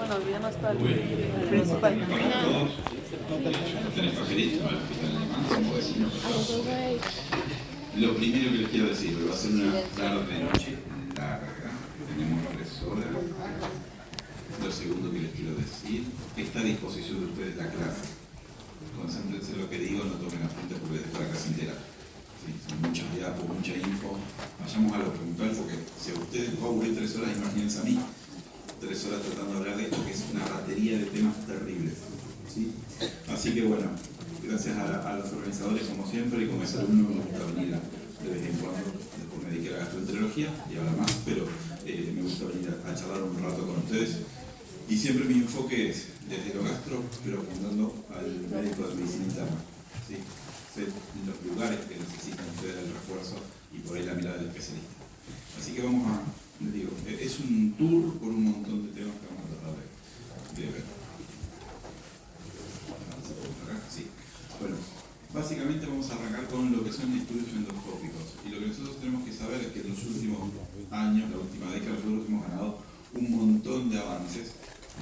nos olvidan hasta el principal. ¿No tenés papelito? Lo primero que les quiero decir, va a ser una tarde-noche larga, tenemos 3 horas. Lo segundo que les quiero decir, está a disposición de ustedes la clase. Concéntrense en lo que digo, no tomen apuntes porque después la clase entera. Sí, son muchas diapos, mucha info. Vayamos a lo puntual porque si a ustedes va a aburrir 3 horas, imagínense a mí. 3 horas tratando de hablar de esto que es una batería de temas terribles. ¿Sí? Así que bueno, gracias a los organizadores como siempre y como es alumno me gusta venir de vez en cuando. Después me dediqué a la gastroenterología y ahora más, pero me gusta venir a charlar un rato con ustedes. Y siempre mi enfoque es desde lo gastro, pero apuntando al médico de medicina interna. ¿Sí? Los lugares que necesitan ustedes el refuerzo y por ahí la mirada del especialista. Así que vamos a, les digo, es un tour por un montón de temas que vamos a tratar de ver. Sí. Bueno, básicamente vamos a arrancar con lo que son estudios endoscópicos. Y lo que nosotros tenemos que saber es que en los últimos años, la última década, nosotros hemos ganado un montón de avances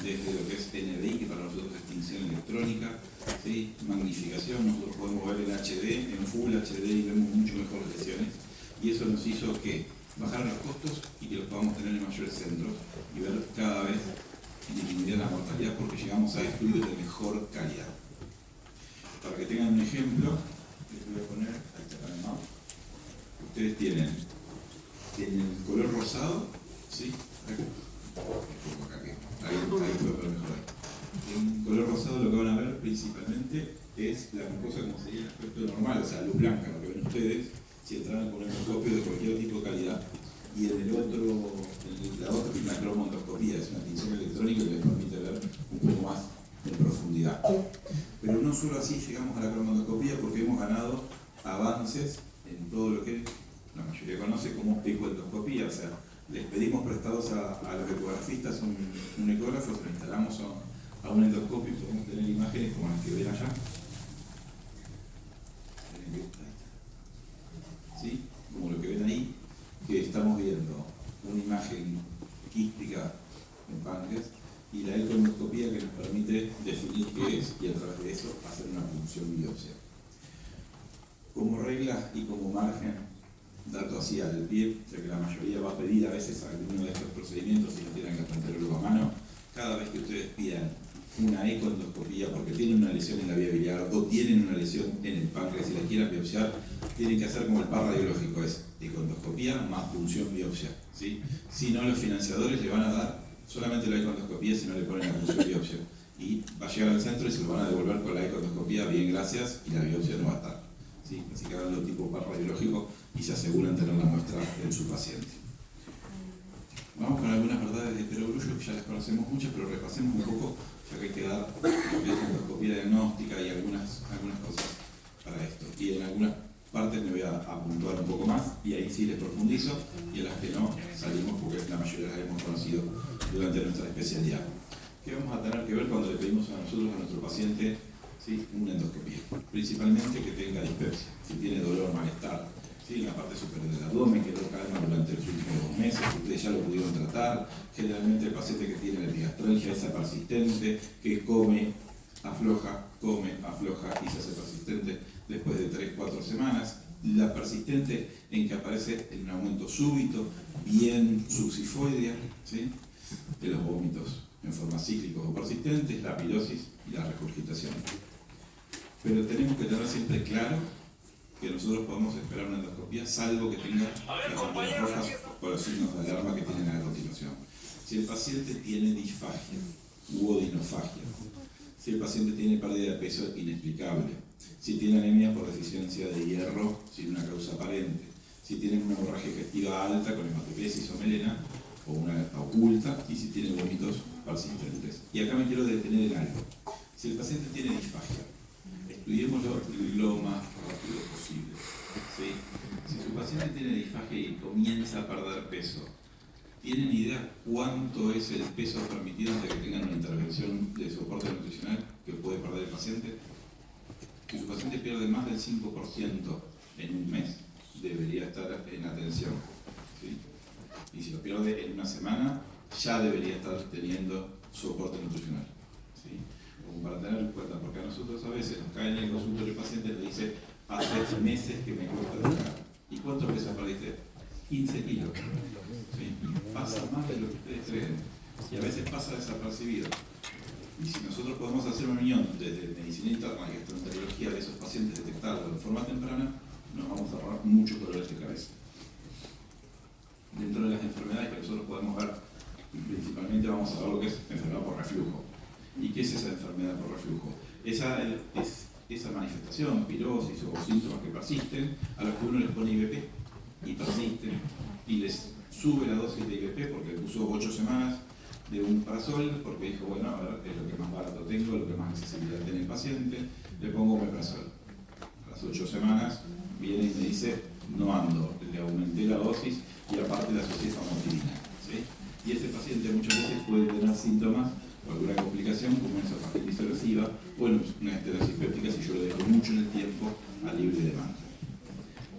desde lo que es NDI, que para nosotros es tinción electrónica, ¿sí? Magnificación, nosotros podemos ver en HD, en Full HD y vemos mucho mejor las lesiones. Y eso nos hizo que bajaran los costos y que los podamos tener en mayores centros y ver cada vez disminuir la mortalidad porque llegamos a estudios de mejor calidad. Para que tengan un ejemplo, les voy a poner, ahí está el mapa. Ustedes tienen el color rosado, ¿sí? Ahí puedo ver mejor ahí. En color rosado lo que van a ver principalmente es la mucosa como sería el aspecto normal, o sea, luz blanca, lo que ven ustedes si entraran con un endoscopio de cualquier tipo de calidad. Y en el otro, la otra es una cromoendoscopía, es una tinción electrónica que les permite ver un poco más en profundidad. Pero no solo así llegamos a la cromoendoscopía porque hemos ganado avances en todo lo que la mayoría conoce como ecoendoscopía, o sea, les pedimos prestados a los ecografistas un ecógrafo, se lo instalamos a un endoscopio y podemos tener imágenes como las que ven allá. ¿Sí? Como lo que ven ahí, que estamos viendo una imagen quística en páncreas y la ecoendoscopía que nos permite definir qué es y a través de eso hacer una punción biopsia. Como regla y como margen, dato así al pie, ya que la mayoría va a pedir a veces alguno de estos procedimientos si no tienen gastroenterólogo a mano, cada vez que ustedes pidan una ecoendoscopía porque tienen una lesión en la vía biliar o tienen una lesión en el páncreas y la quieran biopsiar, tienen que hacer como el par radiológico, es ecoendoscopía más punción biopsia. ¿Sí? Si no, los financiadores le van a dar solamente la ecoendoscopía si no le ponen la punción biopsia. Y va a llegar al centro y se lo van a devolver con la ecoendoscopía, bien gracias, y la biopsia no va a estar. ¿Sí? Así que hagan lo tipo par radiológico y se aseguran tener la muestra en su paciente. Vamos con algunas verdades de perogrullo que ya las conocemos muchas, pero repasemos un poco, ya que hay que dar endoscopía diagnóstica y algunas cosas para esto. Y en algunas partes me voy a puntuar un poco más y ahí sí les profundizo y en las que no salimos porque la mayoría las hemos conocido durante nuestra especialidad. ¿Qué vamos a tener que ver cuando le pedimos a nosotros, a nuestro paciente, ¿sí? Una endoscopía? Principalmente que tenga dispepsia, si tiene dolor, malestar, ¿sí? En la parte superior del abdomen, que no calma durante los últimos 2 meses, ustedes ya lo pudieron tratar. Generalmente el paciente que tiene la epigastralgia, esa persistente, que come, afloja y se hace persistente después de 3-4 semanas. La persistente en que aparece en un aumento súbito, bien subsifoidea, ¿sí? De los vómitos en forma cíclica o persistentes, la pirosis y la regurgitación. Pero tenemos que tener siempre claro que nosotros podemos esperar una endoscopía salvo que tenga las banderas rojas o los signos de alarma que tienen a continuación. Si el paciente tiene disfagia u odinofagia, si el paciente tiene pérdida de peso inexplicable, si tiene anemia por deficiencia de hierro sin una causa aparente, si tiene una hemorragia digestiva alta con hematopesis o melena o una oculta y si tiene vómitos persistentes. Y acá me quiero detener en algo. Si el paciente tiene disfagia, estudiémoslo lo más rápido posible. ¿Sí? Si su paciente tiene disfagia y comienza a perder peso, ¿tienen idea cuánto es el peso permitido antes de que tengan una intervención de soporte nutricional que puede perder el paciente? Si su paciente pierde más del 5% en un mes, debería estar en atención. ¿Sí? Y si lo pierde en una semana, ya debería estar teniendo soporte nutricional. ¿Sí? Como para tener en cuenta, porque a nosotros a veces nos caen en el consultorio el paciente y le dice, hace meses que me cuesta dejar. ¿Y cuántos pesos perdiste? 15 kilos. ¿Sí? Pasa más de lo que ustedes creen. Y a veces pasa desapercibido. Y si nosotros podemos hacer una unión desde medicina interna y gastroenterología de esos pacientes, detectarlo de forma temprana, nos vamos a ahorrar muchos dolores de cabeza. Dentro de las enfermedades que nosotros podemos ver, principalmente vamos a ver lo que es enfermedad por reflujo. ¿Y qué es esa enfermedad por reflujo? Esa es esa manifestación, pirosis o síntomas que persisten, a los que uno les pone IVP y persisten, y les sube la dosis de IVP porque le puso 8 semanas de un omeprazol, porque dijo, bueno, a ver, es lo que más barato tengo, lo que más accesibilidad tiene el paciente, le pongo omeprazol. A las 8 semanas viene y me dice, no ando, le aumenté la dosis y aparte la asocié a famotilina. ¿Sí? Y ese paciente muchas veces puede tener síntomas o alguna complicación como una esofagitis erosiva o una esterosis péptica si yo lo dejo mucho en el tiempo a libre demanda.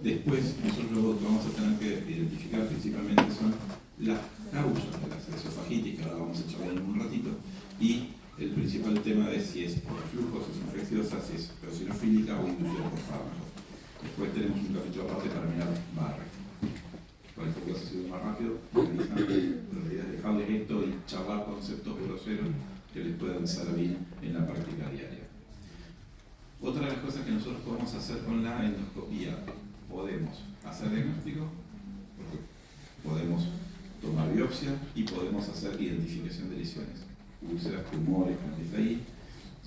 Después, nosotros lo que vamos a tener que identificar principalmente son las causas de las esofagitis, que ahora vamos a charlar en un ratito, y el principal tema de si es por reflujo, si es infecciosa, si es eosinofílica o inducida por fármacos. Después tenemos un capítulo aparte para mirar Barrett. Cualquier cosa ha sido más rápido, pero la idea es dejarles esto y charlar conceptos groseros que les puedan servir en la práctica diaria. Otra de las cosas que nosotros podemos hacer con la endoscopía, podemos hacer diagnóstico, porque podemos tomar biopsia y podemos hacer identificación de lesiones, úlceras, tumores, como dice ahí,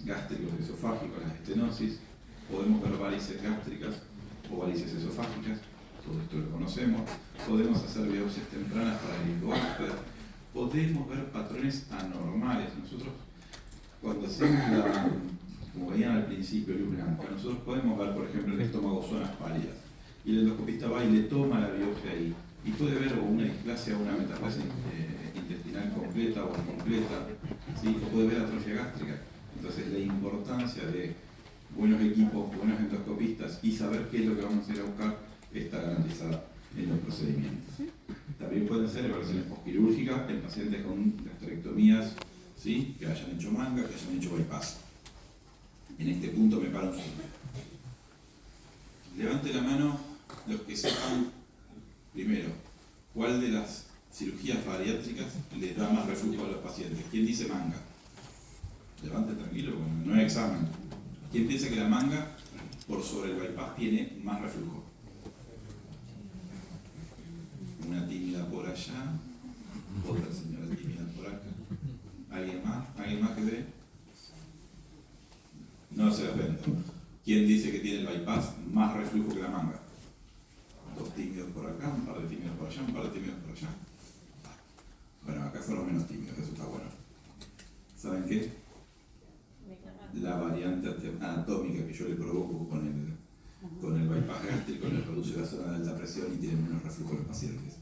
gástricos, esofágicos, las estenosis, podemos ver varices gástricas o varices esofágicas, todo esto lo conocemos, podemos hacer biopsias tempranas para el Helicobacter, podemos ver patrones anormales. Nosotros, cuando hacemos como veían al principio, luz blanca, nosotros podemos ver, por ejemplo, en el estómago zonas pálidas, y el endoscopista va y le toma la biopsia ahí, y puede ver o una displasia o una metaplasia intestinal completa o incompleta, ¿sí? O puede ver atrofia gástrica. Entonces, la importancia de buenos equipos, buenos endoscopistas y saber qué es lo que vamos a ir a buscar está garantizada en los procedimientos. También pueden ser evaluaciones postquirúrgicas en pacientes con gastrectomías, ¿sí? Que hayan hecho manga, que hayan hecho bypass. En este punto me paro un segundo. Levante la mano los que sepan, primero, cuál de las cirugías bariátricas les da más reflujo a los pacientes. ¿Quién dice manga? Levante tranquilo, bueno, no hay examen. ¿Quién piensa que la manga, por sobre el bypass, tiene más reflujo? Una tímida por allá, otra señora tímida por acá. ¿Alguien más? ¿Alguien más que ve? No se ofenda. ¿Quién dice que tiene el bypass más reflujo que la manga? 2 tímidos por acá, un par de tímidos por allá, un par de tímidos por allá. Bueno, acá fueron menos tímidos, eso está bueno. ¿Saben qué? La variante anatómica que yo le provoco con el bypass gástrico le reduce la zona de alta presión y tiene menos reflujo los pacientes.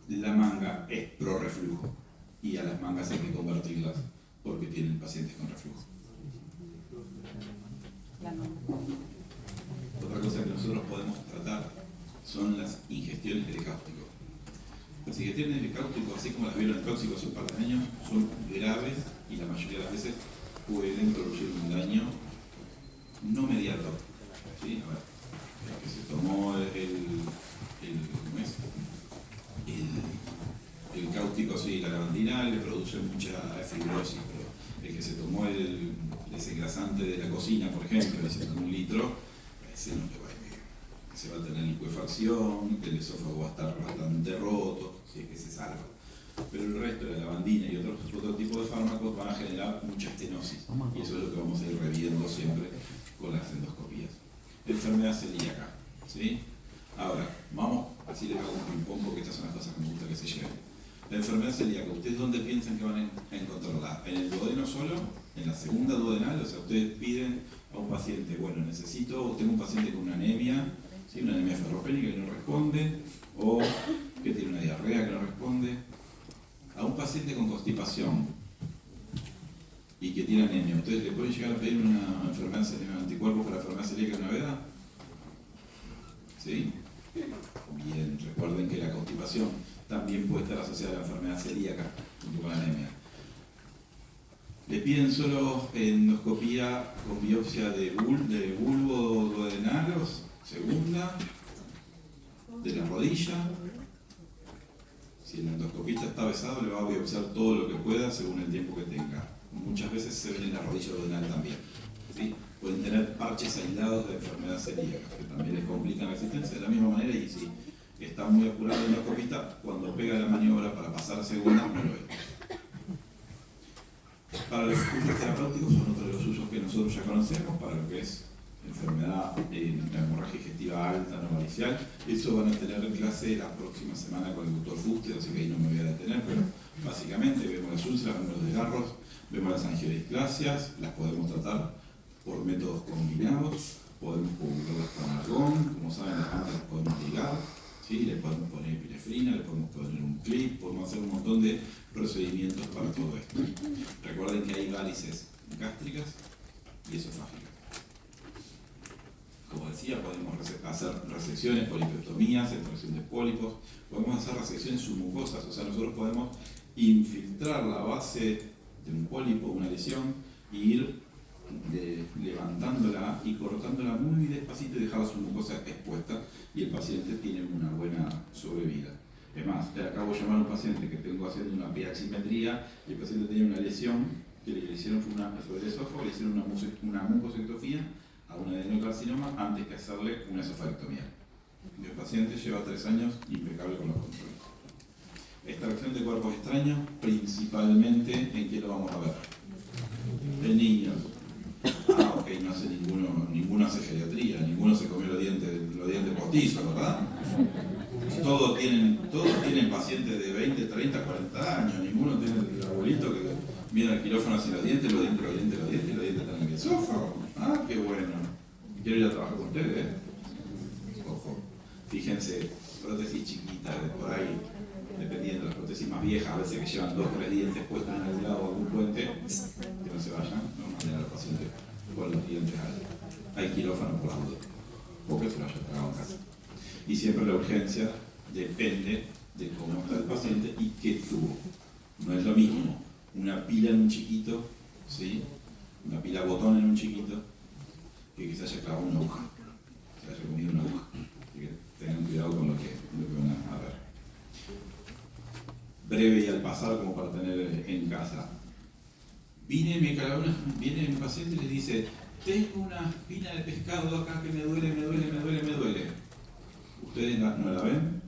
La manga es pro reflujo y a las mangas hay que convertirlas porque tienen pacientes con reflujo. Otra cosa que nosotros podemos tratar son las ingestiones de cáustico. Las ingestiones de cáustico, así como las vieron tóxicos hace un par de años, son graves y la mayoría de las veces pueden producir un daño no mediato. ¿Sí? A ver, el que se tomó el cáustico, sí, la lavandina le produce mucha fibrosis, pero el que se tomó el desengrasante de la cocina, por ejemplo, y se tomó 1 litro, ese no le va a ir. Se va a tener licuefacción, el esófago va a estar bastante roto, si es que se salva. Pero el resto de la lavandina y otro tipo de fármacos van a generar mucha estenosis, y eso es lo que vamos a ir reviendo siempre con las endoscopías. Enfermedad celíaca, ¿sí? Ahora, vamos, así les hago un ping-pong porque estas son las cosas que me gusta que se lleven. La enfermedad celíaca, ¿ustedes dónde piensan que van a encontrarla? ¿En el duodeno solo? ¿En la segunda duodenal? O sea, ustedes piden a un paciente, bueno, tengo un paciente con una anemia, ¿sí? Una anemia ferropénica que no responde, o que tiene una diarrea que no responde. A un paciente con constipación y que tiene anemia, ¿ustedes le pueden llegar a pedir una enfermedad celíaca, anticuerpos para la enfermedad celíaca en una veda? ¿Sí? Bien, recuerden que la constipación también puede estar asociada a la enfermedad celíaca junto con la anemia. Le piden solo endoscopía con biopsia de bulbo duodenales, segunda, de la rodilla. Si el endoscopista está besado, le va a biopsiar todo lo que pueda según el tiempo que tenga. Muchas veces se ven en la rodilla duodenal también. ¿Sí? Pueden tener parches aislados de enfermedad celíaca, que también les complican la existencia de la misma manera, y si está muy apurado el endoscopista, cuando pega la maniobra para pasar a segunda, no lo ve. Para los usos terapéuticos son otros de los usos que nosotros ya conocemos, para lo que es enfermedad la hemorragia digestiva alta no varicial. Eso van a tener en clase la próxima semana con el doctor Fuster, así que ahí no me voy a detener, pero básicamente vemos las úlceras, vemos los desgarros, vemos las angiodisplasias, las podemos tratar por métodos combinados, podemos publicarlas con argón, como saben las plantas las podemos ligar, ¿sí? Le podemos poner epinefrina, le podemos poner un clip, podemos hacer un montón de procedimientos para todo esto. Recuerden que hay varices gástricas y esofágicas. Como decía, podemos hacer resecciones, polipectomías, extracción de pólipos, podemos hacer resecciones submucosas, o sea, nosotros podemos infiltrar la base de un pólipo, una lesión, y ir levantándola y cortándola muy despacito y dejar la submucosa expuesta, y el paciente tiene una buena sobrevida. Es más, acabo de llamar a un paciente que tengo haciendo una piaximetría, y el paciente tenía una lesión que le hicieron sobre el esófago, le hicieron una mucosectomía a un adenocarcinoma antes que hacerle una esofarectomía. El paciente lleva 3 años impecable con los controles. Extracción de cuerpos extraños, principalmente, ¿en qué lo vamos a ver? En niños. Ah, ok, no hace ninguno hace geriatría, ninguno se comió los dientes postizos, ¿verdad? Todos tienen pacientes de 20, 30, 40 años, ninguno tiene el abuelito que viene al quirófano hacia los dientes están en el esófago. Ah, qué bueno. Quiero ir a trabajar con ustedes, ¿eh? Ojo, fíjense, prótesis chiquitas, de por ahí, dependiendo, las prótesis más viejas, a veces que llevan 2 o 3 dientes puestos en algún lado o algún puente, que no se vayan, no mandan a los pacientes con los dientes al quirófano por la duda, o que se lo hayan tragado en casa. Y siempre la urgencia depende de cómo está el paciente y qué tuvo. No es lo mismo una pila en un chiquito, ¿sí? Una pila botón en un chiquito, que se haya clavado una aguja, se haya comido una aguja. Así que tengan cuidado con lo que van a ver. Breve y al pasar, como para tener en casa. Viene un paciente y les dice: tengo una espina de pescado acá que me duele. ¿Ustedes no la ven?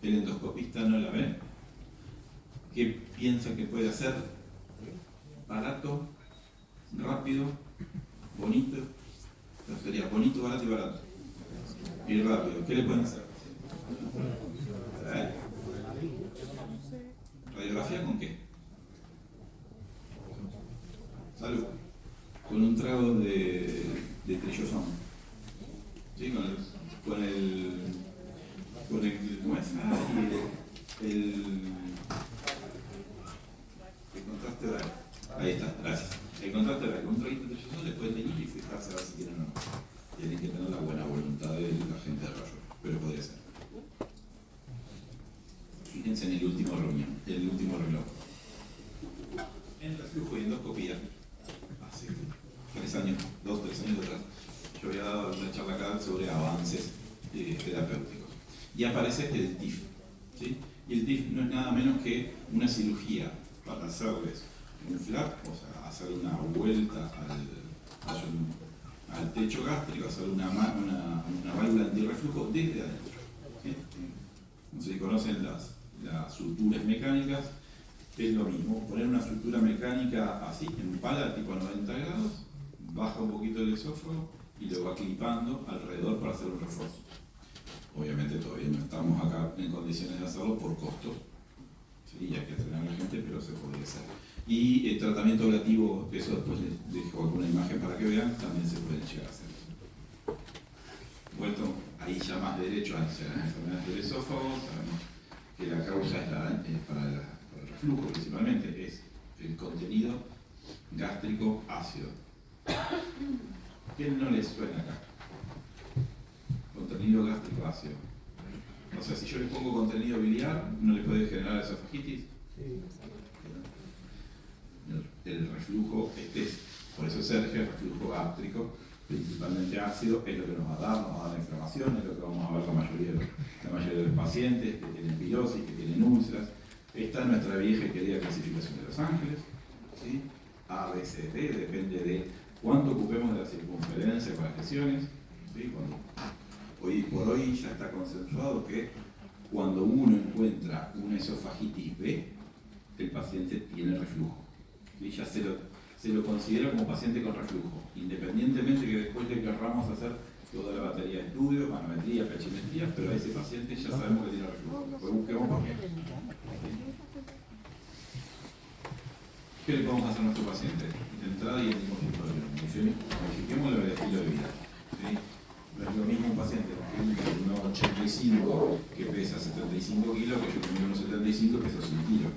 ¿El endoscopista no la ve? ¿Qué piensa que puede hacer? Barato, rápido, bonito. Entonces sería bonito, barato y barato. Y rápido. ¿Qué le pueden hacer? ¿Radiografía con qué? Salud. Con un trago de trillosón. ¿Sí? Con el ¿cómo es? El contraste oral. Ahí está, gracias. El contraste oral, con un traguito de trillosón le puede teñir y fijarse a ver si tienen o no. Tienen que tener la buena voluntad de la gente de rayo, pero podría ser. Fíjense en el último reloj. En reflujo y endoscopía, hace 2 3 años atrás, yo había dado una charla acá sobre avances terapéuticos. Y aparece el TIF, ¿sí? Y el TIF no es nada menos que una cirugía para hacerles un flap, o sea, hacer una vuelta al techo gástrico, hacer una válvula antirreflujo desde adentro. ¿Sí? No sé si conocen las suturas mecánicas, es lo mismo, poner una sutura mecánica así, en pala, tipo a 90 grados, baja un poquito el esófago y lo va clipando alrededor para hacer un refuerzo. Obviamente todavía no estamos acá en condiciones de hacerlo por costo, ¿sí? Hay que entrenar a la gente, pero se podría hacer. Y el tratamiento ablativo, eso después les dejo alguna imagen para que vean, también se puede llegar a hacer. Vuelto ahí ya más derecho hacia las enfermedades del esófago, sabemos que la causa es para el reflujo principalmente, es el contenido gástrico ácido. ¿Qué no les suena acá? Contenido gástrico ácido. O sea, si yo les pongo contenido biliar, ¿no les puede generar esofagitis? el reflujo, por eso Sergio, el reflujo gástrico, principalmente ácido, es lo que nos va a dar inflamación, es lo que vamos a ver la mayoría de los pacientes que tienen pirosis, que tienen úlceras. Esta es nuestra vieja y querida clasificación de Los Ángeles, ¿sí? A, B, C, D, depende de cuánto ocupemos de la circunferencia con las lesiones, ¿sí? Hoy por hoy ya está consensuado que cuando uno encuentra una esofagitis B, el paciente tiene reflujo, ¿sí? Ya se lo considera como paciente con reflujo, independientemente que después le querramos hacer toda la batería de estudios, manometría, pechimetría, pero a ese paciente ya sabemos que tiene reflujo. Después busquemos por qué. ¿Qué le podemos hacer a nuestro paciente? De entrada y en el consultorio. Modifiquemos el estilo de vida, ¿sí? No es lo mismo un paciente con 1,85 que pesa 75 kilos que yo con 1,75 peso 100 kilos.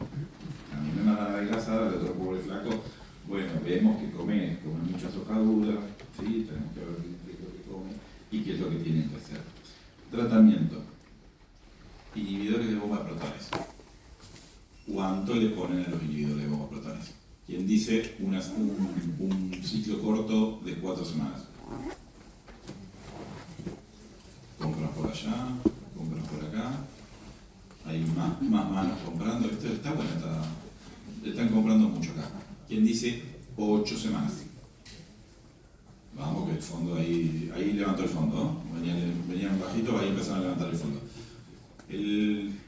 A mí me mandan adelgazada, el otro pobre flaco. Bueno, vemos que come muchas hojaduras, ¿sí? Tenemos que ver qué es lo que come y qué es lo que tienen que hacer. Tratamiento. Inhibidores de bomba de protones. ¿Cuánto le ponen a los inhibidores de bomba de protones? ¿Quién dice un ciclo corto de 4 semanas? Compras por allá, compras por acá. Hay más manos comprando. Esto está bueno, están comprando mucho acá. ¿Quién dice 8 semanas? Vamos, que el fondo ahí levantó el fondo, ¿no? Venían bajitos, ahí empezaron a levantar el fondo.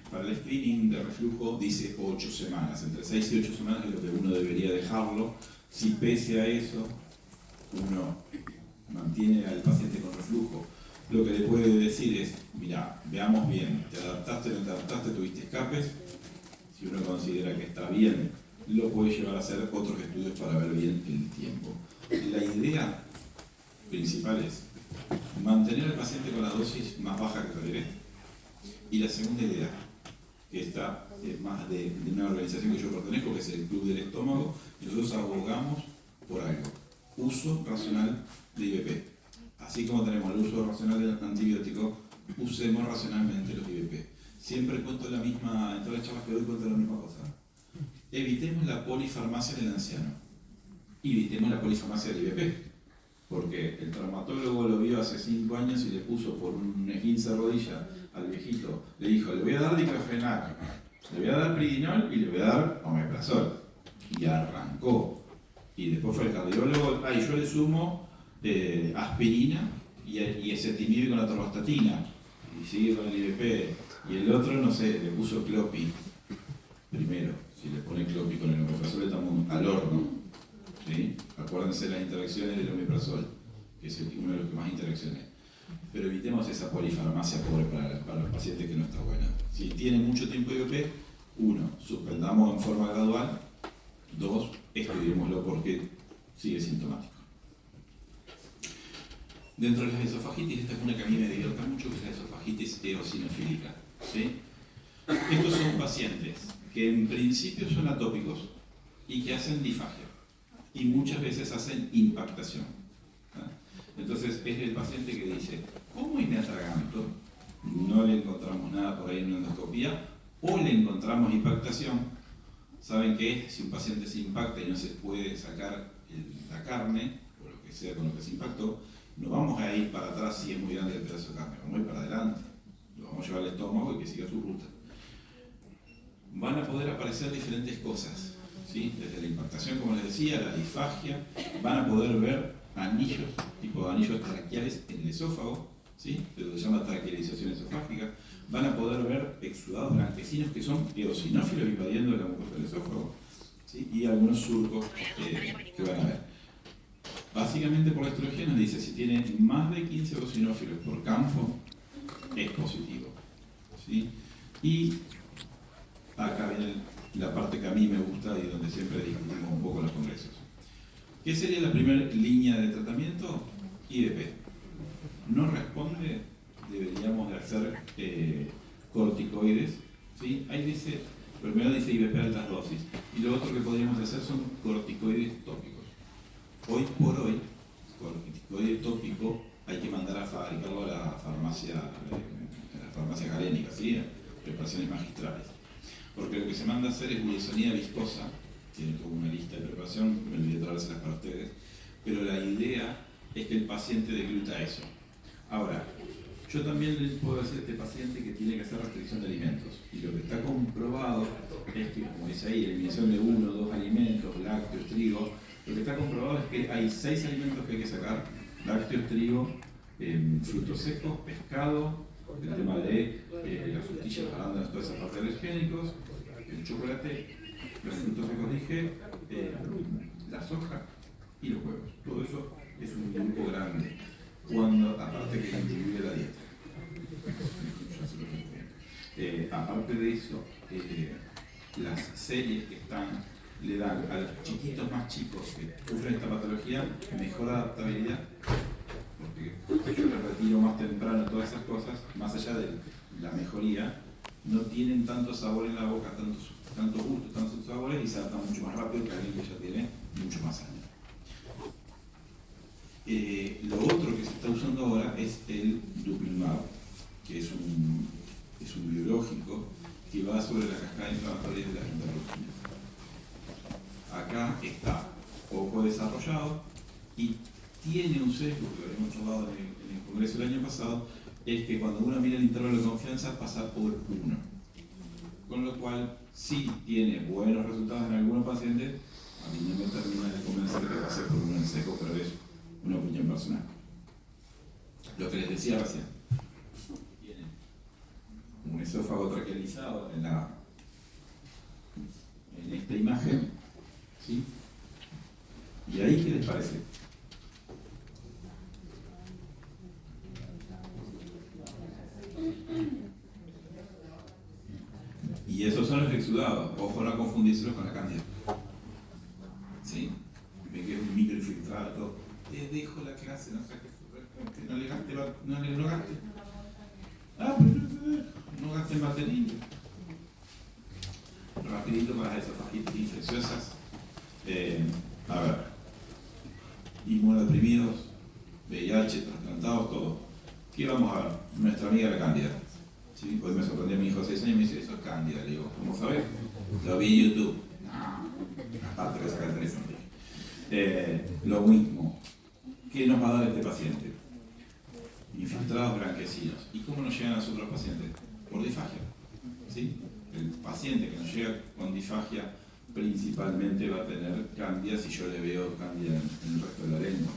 Para el screening de reflujo dice 8 semanas, entre 6 y 8 semanas es lo que uno debería dejarlo. Si pese a eso uno mantiene al paciente con reflujo, lo que le puede decir es, mira, veamos bien, te adaptaste, no te adaptaste, tuviste escapes. Si uno considera que está bien, lo puede llevar a hacer otros estudios para ver bien el tiempo. La idea principal es mantener al paciente con la dosis más baja que toleré. Y la segunda idea, que esta es más de una organización que yo pertenezco, que es el Club del Estómago, y nosotros abogamos por algo: uso racional de IVP. Así como tenemos el uso racional del antibiótico, usemos racionalmente los IVP. Siempre cuento en todas las charlas que doy cuento la misma cosa. Evitemos la polifarmacia en el anciano. Evitemos la polifarmacia del IVP. Porque el traumatólogo lo vio hace 5 años y le puso por un esguince de rodilla al viejito. Le dijo, le voy a dar diclofenac, le voy a dar Pridinol y le voy a dar omeprazol. Y arrancó. Y después fue el cardiólogo, y yo le sumo aspirina y ezetimibe con la atorvastatina. Y sigue con el IVP. Y el otro, no sé, le puso clopi. Primero, si le pone clopi con el omeprazol estamos al horno. ¿Sí? Acuérdense de las interacciones del omeprazol, que es uno de los que más interacciones. Pero evitemos esa polifarmacia pobre para los pacientes, que no está buena. Si tienen mucho tiempo de IVP, 1, suspendamos en forma gradual. 2, estudiémoslo porque sigue sintomático. Dentro de las esofagitis, esta es una que a mí me divierte mucho, que es la esofagitis eosinofílica, ¿sí? Estos son pacientes que en principio son atópicos y que hacen disfagia. Y muchas veces hacen impactación. Entonces es el paciente que dice, ¿cómo me atraganto? No le encontramos nada por ahí en una endoscopía, o le encontramos impactación. Saben que si un paciente se impacta y no se puede sacar la carne, o lo que sea con lo que se impactó, no vamos a ir para atrás si es muy grande el pedazo de carne, vamos a ir para adelante. Lo vamos a llevar al estómago y que siga su ruta. Van a poder aparecer diferentes cosas, ¿sí? Desde la impactación, como les decía, la disfagia. Van a poder ver anillos, tipo de anillos traqueales en el esófago, ¿sí? Lo que se llama traquealización esofágica. Van a poder ver exudados blanquecinos que son eosinófilos invadiendo la mucosa del esófago, ¿sí? Y algunos surcos que van a ver. Básicamente por la histología nos dice, si tiene más de 15 eosinófilos por campo, es positivo, ¿sí? Y acá viene la parte que a mí me gusta y donde siempre discutimos un poco en los congresos. ¿Qué sería la primera línea de tratamiento? IVP. No responde, deberíamos de hacer corticoides, ¿sí? Ahí dice, primero dice IVP a altas dosis, y lo otro que podríamos hacer son corticoides tópicos. Hoy por hoy, corticoide tópico hay que mandar a fabricarlo a la farmacia galénica, ¿sí? Preparaciones magistrales. Porque lo que se manda a hacer es budesonida viscosa, tiene toda una lista de preparación, me olvidé trárselas para ustedes, pero la idea es que el paciente degluta eso. Ahora, yo también le puedo decir a este paciente que tiene que hacer restricción de alimentos, y lo que está comprobado es que, como dice ahí, eliminación de 1 o 2 alimentos, lácteos, trigo, lo que está comprobado es que hay 6 alimentos que hay que sacar: lácteos, trigo, frutos secos, pescado, el tema de las frutillas, arándanos, todas esas partes alergénicos, el chocolate, los frutos secos dije, la soja y los huevos. Todo eso es un grupo grande, cuando aparte que incluye la dieta. Aparte de eso, las series que están le dan a los chiquitos más chicos que sufren esta patología mejor adaptabilidad, porque yo les retiro más temprano todas esas cosas, más allá de la mejoría, no tienen tanto sabor en la boca, tantos gustos, tantos sabores, y se adaptan mucho más rápido que alguien que ya tiene mucho más años. Lo otro que se está usando ahora es el dupilumab, que es un biológico que va sobre la cascada inflamatoria de las interleucinas. Acá está poco desarrollado y tiene un sesgo, que lo habíamos hablado en el congreso el año pasado, es que cuando uno mira el intervalo de confianza pasa por 1. Con lo cual, sí tiene buenos resultados en algunos pacientes, a mí no me termina de convencer que pase por 1 en seco, pero es una opinión personal. Lo que les decía recién, tienen un esófago traquealizado en esta imagen, ¿sí? ¿Y ahí qué les parece? Y esos son los exudados, ojo no confundírselos con la cándida. ¿Sí? Ven que es un microinfiltrado, todo. Te dejo la clase, no sé qué, no le gaste, no gaste. Ah, pero no gaste en batería. Rapidito para las esofagitis infecciosas. A ver, inmunodeprimidos, VIH, trasplantados, todo. ¿Qué vamos a ver? Nuestra amiga la cándida. ¿Sí? Hoy me sorprendió mi hijo de 6 años y me dice, eso es cándida. Le digo, ¿cómo sabes? Lo vi en YouTube. No, aparte de sacar el teléfono. Lo mismo. ¿Qué nos va a dar este paciente? Infiltrados blanquecinos. ¿Y cómo nos llegan a los otros pacientes? Por disfagia. ¿Sí? El paciente que nos llega con disfagia principalmente va a tener cándida si yo le veo cándida en el resto de la lengua.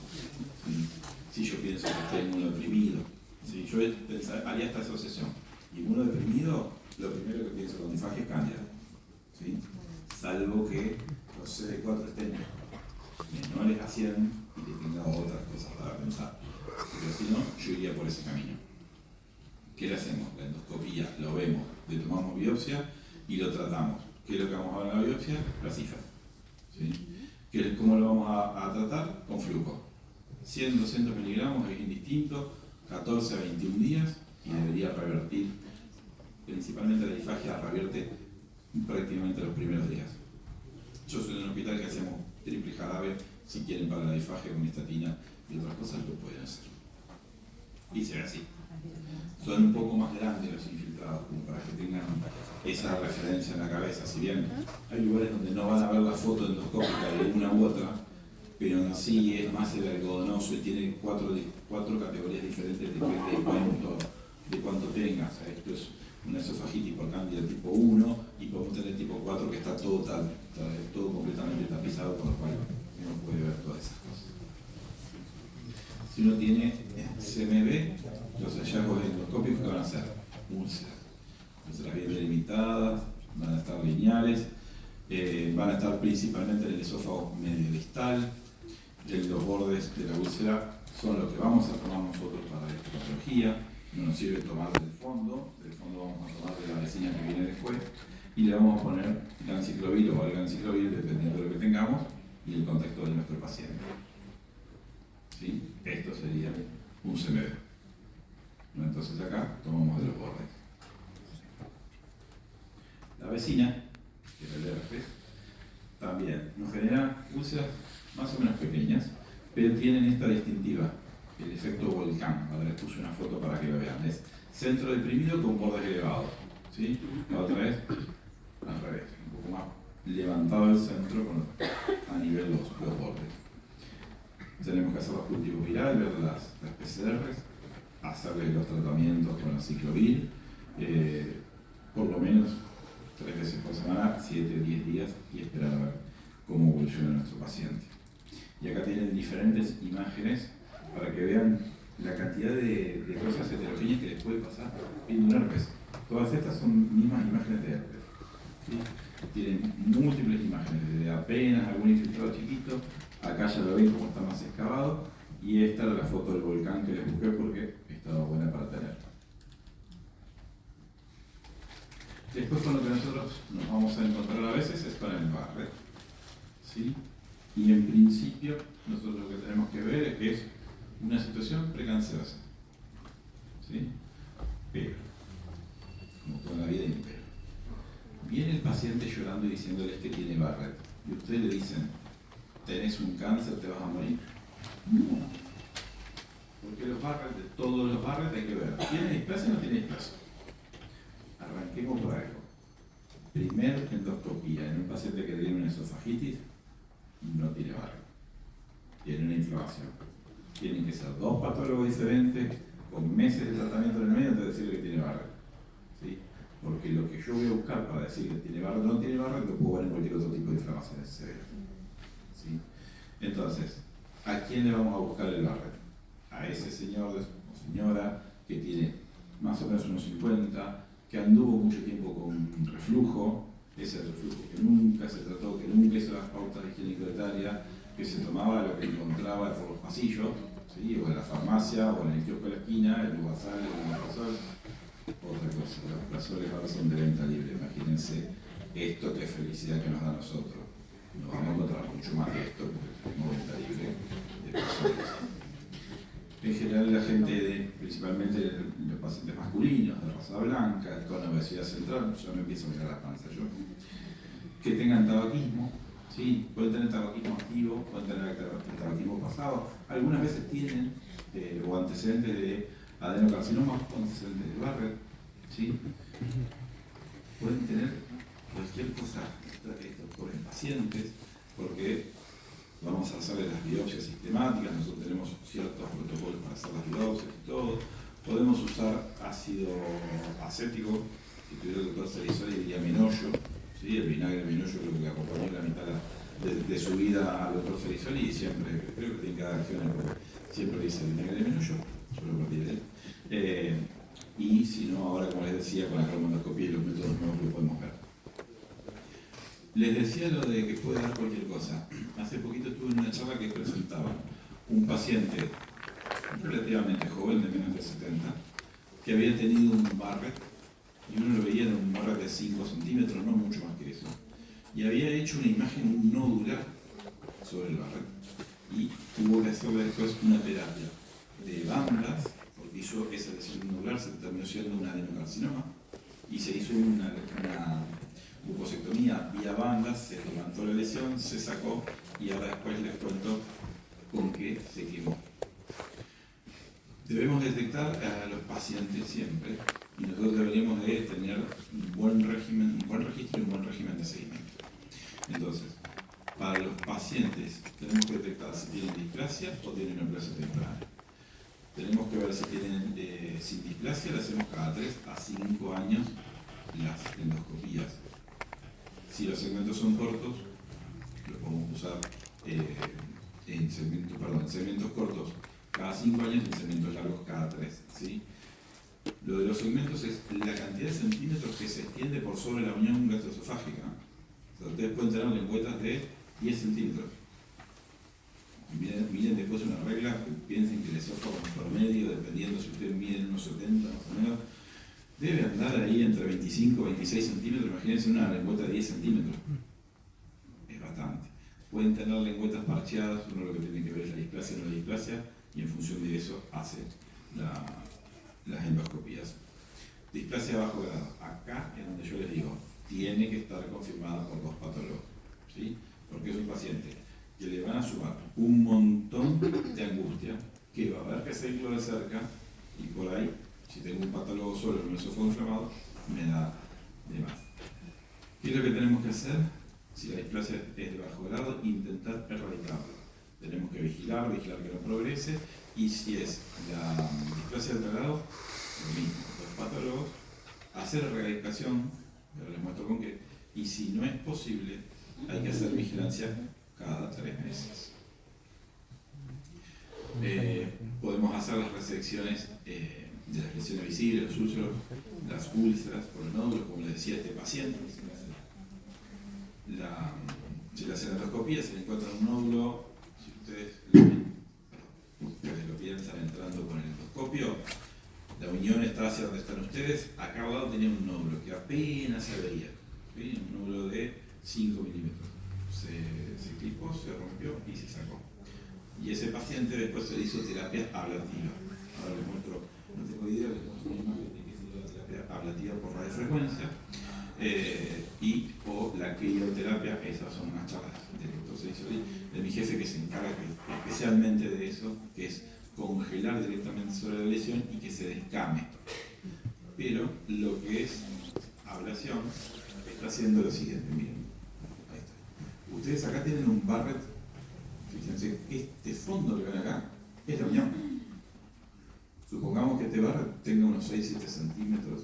¿Sí? Si yo pienso que está inmunodeprimido. ¿Sí? Yo haría esta asociación. Inmunodeprimido, lo primero que pienso con disfagia es cándida. ¿Sí? Salvo que los CD4 estén menores a 100 y que tenga otras cosas para pensar. Pero si no, yo iría por ese camino. ¿Qué le hacemos? La endoscopía, lo vemos, le tomamos biopsia y lo tratamos. ¿Qué es lo que vamos a ver en la biopsia? La cifra. ¿Sí? ¿Cómo lo vamos a tratar? Con flujo. 100, 200 miligramos es indistinto, 14 a 21 días y debería revertir. Principalmente la disfagia revierte prácticamente los primeros días. Yo soy de un hospital que hacemos triple jarabe, si quieren para la disfagia con estatina y otras cosas lo pueden hacer. Y se ve así. Son un poco más grandes los infiltrados, como para que tengan esa referencia en la cabeza. Si bien hay lugares donde no van a ver la foto endoscópica de una u otra, pero en sí es más el algodonoso y tiene cuatro categorías diferentes de cuánto tengas. O sea, esto es una esofagitis por cándida tipo 1 y podemos tener tipo 4 que está todo completamente tapizado, con lo cual uno puede ver todas esas cosas. Si uno tiene CMV, los hallazgos endoscópicos que van a ser úlceras bien delimitadas, van a estar lineales, van a estar principalmente en el esófago medio distal. Los bordes de la úlcera son los que vamos a tomar nosotros para esta patología. No nos sirve tomar del fondo vamos a tomar de la vecina que viene después y le vamos a poner ganciclovir o alganciclovir dependiendo de lo que tengamos y el contexto de nuestro paciente. ¿Sí? Esto sería un CMV. Entonces acá tomamos de los bordes. La vecina, que es el herpes, también nos genera úlceras más o menos pequeñas, pero tienen esta distintiva, el efecto volcán. Ahora les puse una foto para que lo vean. Es centro deprimido con bordes elevados. ¿Sí? La otra vez, al revés, un poco más levantado el centro a nivel los bordes. Tenemos que hacer los cultivos virales, ver las PCRs, hacerle los tratamientos con aciclovir, por lo menos 3 veces por semana, 7, 10 días, y esperar a ver cómo evoluciona nuestro paciente. Y acá tienen diferentes imágenes para que vean la cantidad de cosas heterogéneas que les puede pasar viendo un herpes. Todas estas son mismas imágenes de herpes, ¿sí? Tienen múltiples imágenes, desde apenas algún infiltrado chiquito, acá ya lo ven como está más excavado, y esta era la foto del volcán que les busqué porque estaba buena para tener. Después con lo que nosotros nos vamos a encontrar a veces es con el Barrett, ¿sí? Y en principio nosotros lo que tenemos que ver es que es una situación precancerosa, ¿sí? Pero, como toda la vida hay un pero. Viene el paciente llorando y diciéndoles que tiene Barrett, y ustedes le dicen, ¿tenés un cáncer, te vas a morir? No, porque los Barrett, de todos los Barrett hay que ver, ¿tiene displasia o no tiene displasia? Arranquemos por algo. Primer endoscopía en un paciente que tiene una esofagitis, no tiene Barrett, tiene una inflamación. Tienen que ser 2 patólogos diferentes, con meses de tratamiento en el medio, antes de decirle que tiene Barrett, ¿sí? Porque lo que yo voy a buscar para decir que tiene Barrett o no tiene Barrett, lo puedo ver en cualquier otro tipo de inflamaciones severas, ¿sí? Entonces, ¿a quién le vamos a buscar el Barrett? A ese señor o señora que tiene más o menos unos 50, que anduvo mucho tiempo con reflujo, ese reflujo que nunca se trató, que nunca hizo las pautas higiénico-etarias, que se tomaba lo que encontraba por los pasillos, ¿sí? O en la farmacia, o en el kiosco de la esquina, el Lubazal, el Omeprazol. Otra cosa, los omeprazoles ahora son de venta libre, imagínense esto, qué felicidad que nos da a nosotros. Nos vamos a encontrar mucho más de esto, porque tenemos venta libre de personas. En general la gente, principalmente los pacientes masculinos, de raza blanca, con obesidad central, yo me empiezo a mirar la panza yo, que tengan tabaquismo, ¿sí? Pueden tener tabaquismo activo, pueden tener tabaquismo pasado, algunas veces tienen o antecedentes de adenocarcinoma o antecedentes de Barrett, ¿sí? Pueden tener cualquier cosa por en pacientes, porque vamos a hacerle las biopsias sistemáticas, nosotros tenemos ciertos protocolos para hacer las biopsias y todo. Podemos usar ácido acético, si tuviera el doctor Cerisoli diría Menollo, ¿sí? El vinagre Menollo creo que acompañó la mitad de su vida al doctor Cerisoli, y siempre, creo que tiene cada acción, siempre dice el vinagre de Menollo, yo lo partí de él. Y si no, ahora como les decía, con la cromatoscopía y los métodos nuevos lo podemos ver. Les decía lo de que puede dar cualquier cosa. Hace poquito estuve en una charla que presentaba un paciente relativamente joven, de menos de 70, que había tenido un Barrett, y uno lo veía en un Barrett de 5 centímetros, no mucho más que eso, y había hecho una imagen nodular sobre el Barrett, y tuvo que hacerle después una terapia de bandas, porque hizo esa lesión nodular, se terminó siendo un adenocarcinoma, y se hizo una mucosectomía vía bandas, se levantó la lesión, se sacó, y ahora después les cuento con qué se quemó. Debemos detectar a los pacientes siempre, y nosotros deberíamos de tener un buen régimen, un buen registro y un buen régimen de seguimiento. Entonces, para los pacientes tenemos que detectar si tienen displasia o tienen neoplasia temprana. Tenemos que ver si tienen sin displasia, le hacemos cada 3 a 5 años las endoscopías. Si los segmentos son cortos, los podemos usar en segmentos cortos cada 5 años y en segmentos largos cada 3, ¿sí? Lo de los segmentos es la cantidad de centímetros que se extiende por sobre la unión gastroesofágica. O sea, ustedes pueden tener lengüetas de 10 centímetros. Miren después una regla, piensen que el esófago en promedio, dependiendo si ustedes miden unos 70 más o menos, debe andar ahí entre 25 y 26 centímetros. Imagínense una lengüeta de 10 centímetros. Es bastante. Pueden tener lengüetas parcheadas, uno lo que tiene que ver es la displasia o no la displasia, y en función de eso hace las endoscopías. Displasia bajo grado. Acá es donde yo les digo, tiene que estar confirmada por 2 patólogos, ¿sí? Porque es un paciente que le van a sumar un montón de angustia, que va a haber que seguirlo de cerca, y por ahí, si tengo un patólogo solo en un esófago inflamado, me da de más. ¿Qué es lo que tenemos que hacer? Si la displasia es de bajo grado, intentar erradicarla. Tenemos que vigilar que no progrese, y si es la displasia de alto grado, lo mismo, los patólogos, hacer erradicación, pero les muestro con qué, y si no es posible, hay que hacer vigilancia cada 3 meses. Podemos hacer las resecciones de las lesiones visibles, los úlceros, las úlceras por el nódulo, como les decía este paciente. Si le hacen la endoscopía, se le encuentra un nódulo, si ustedes lo piensan entrando con el endoscopio, la unión está hacia donde están ustedes, acá al lado tenía un nódulo que apenas se veía, ¿sí? Un nódulo de 5 milímetros. Se clipó, se rompió y se sacó. Y ese paciente después se le hizo terapia ablativa. Ahora les muestro, no tengo idea, les muestro una imagen de que es la terapia ablativa por radiofrecuencia o la crioterapia. Esas son unas charlas del doctor Celisoli, de mi jefe, que se encarga especialmente de eso, que es congelar directamente sobre la lesión y que se descame. Pero lo que es ablación está haciendo lo siguiente, miren. Ahí está. Ustedes acá tienen un Barrett. Fíjense, este fondo que ven acá es la unión. Supongamos que este Barrett tenga unos 6-7 centímetros.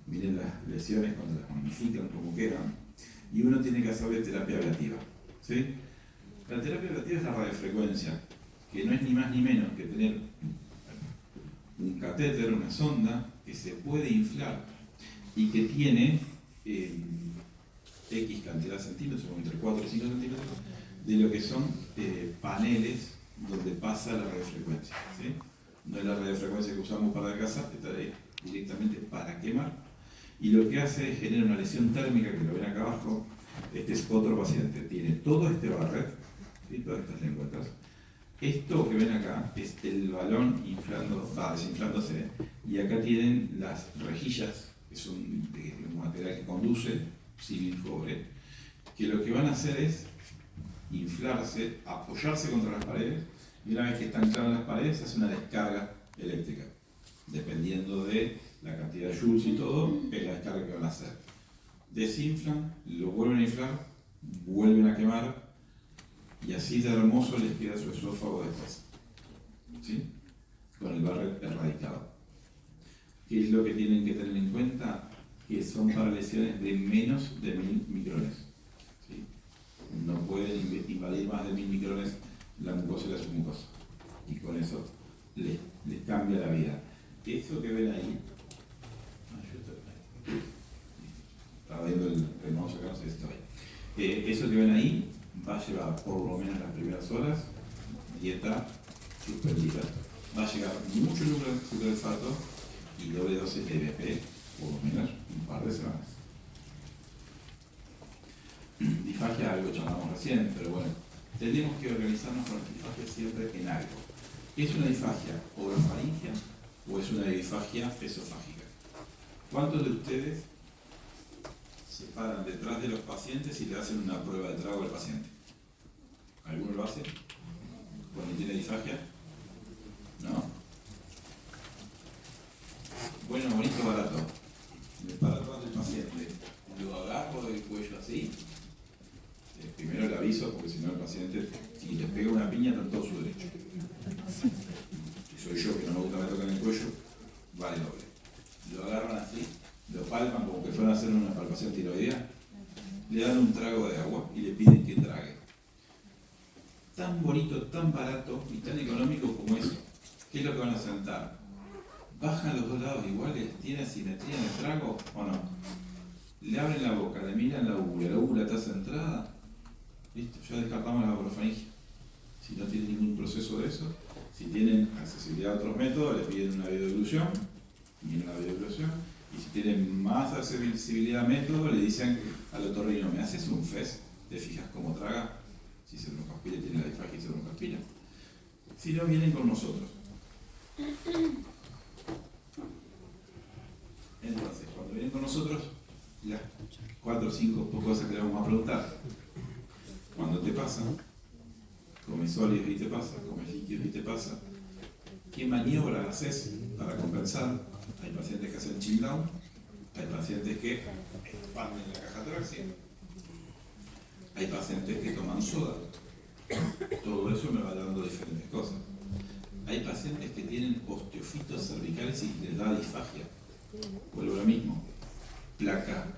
Miren las lesiones cuando las magnifican como quedan. Y uno tiene que hacerle terapia ablativa, ¿sí? La terapia ablativa es la radiofrecuencia, que no es ni más ni menos que tener un catéter, una sonda, que se puede inflar y que tiene X cantidad de centímetros, como entre 4 y 5 centímetros, de lo que son paneles donde pasa la radiofrecuencia, ¿sí? No es la radiofrecuencia que usamos para la casa, está directamente para quemar, y lo que hace es generar una lesión térmica, que lo ven acá abajo. Este es otro paciente, tiene todo este Barrett, ¿sí? Todas estas lengüetas. Esto que ven acá es el balón desinflándose, y acá tienen las rejillas, que son un material que conduce, símil cobre, que lo que van a hacer es inflarse, apoyarse contra las paredes, y una vez que están claras las paredes, se hace una descarga eléctrica. Dependiendo de la cantidad de joules y todo, es la descarga que van a hacer. Desinflan, lo vuelven a inflar, vuelven a quemar, y así de hermoso les queda su esófago después, ¿sí? Con el Barrett erradicado. ¿Qué es lo que tienen que tener en cuenta? Que son para lesiones de menos de 1000 micrones. ¿Sí? No pueden invadir más de 1000 micrones la mucosa de la submucosa. Y con eso les cambia la vida. Eso que ven ahí, estaba viendo el mouse acá, no sé si está bien. Eso que ven ahí va a llevar por lo menos las primeras horas dieta suspendida. Va a llegar mucho sucralfato y doble dosis de BP por lo menos un par de semanas. Disfagia, algo charlamos recién, pero bueno, tenemos que organizarnos con la disfagia siempre en algo. ¿Es una disfagia orofaringia o es una disfagia esofágica? ¿Cuántos de ustedes se paran detrás de los pacientes y le hacen una prueba de trago al paciente? ¿Alguno lo hace? ¿Cuando tiene disfagia? ¿No? Bueno, bonito, barato. Me paro atrás del paciente, lo agarro del cuello así. Primero le aviso, porque si no el paciente, si le pega una piña, está en todo su derecho. Si soy yo que no me gusta que me toquen el cuello, vale doble. Lo agarran así, lo palpan como que fueran a hacer una palpación tiroidea, le dan un trago de agua y le piden que trague. Tan bonito, tan barato y tan económico como eso. ¿Qué es lo que van a sentar? ¿Bajan los dos lados iguales? ¿Tiene asimetría en el trago o no? Le abren la boca, le miran la úvula está centrada. Listo, ya descartamos la orofaringia. Si no tienen ningún proceso de eso, si tienen accesibilidad a otros métodos, le piden una videoeglusión, miren la videoeglusión, y si tienen más accesibilidad a métodos, le dicen al otorrino, ¿me haces un FES? ¿Te fijas cómo traga? Si se broncoaspira, tiene la disfagia y se broncoaspira. Si no, vienen con nosotros. Entonces, cuando vienen con nosotros, las 4 o 5 cosas que le vamos a preguntar. Cuando te pasa, comes sólidos y te pasa, comes líquidos y te pasa. ¿Qué maniobra haces para compensar? Hay pacientes que hacen chill down, hay pacientes que expanden la caja torácica. Hay pacientes que toman soda. Todo eso me va dando diferentes cosas. Hay pacientes que tienen osteofitos cervicales y les da disfagia. Vuelvo a lo mismo. Placa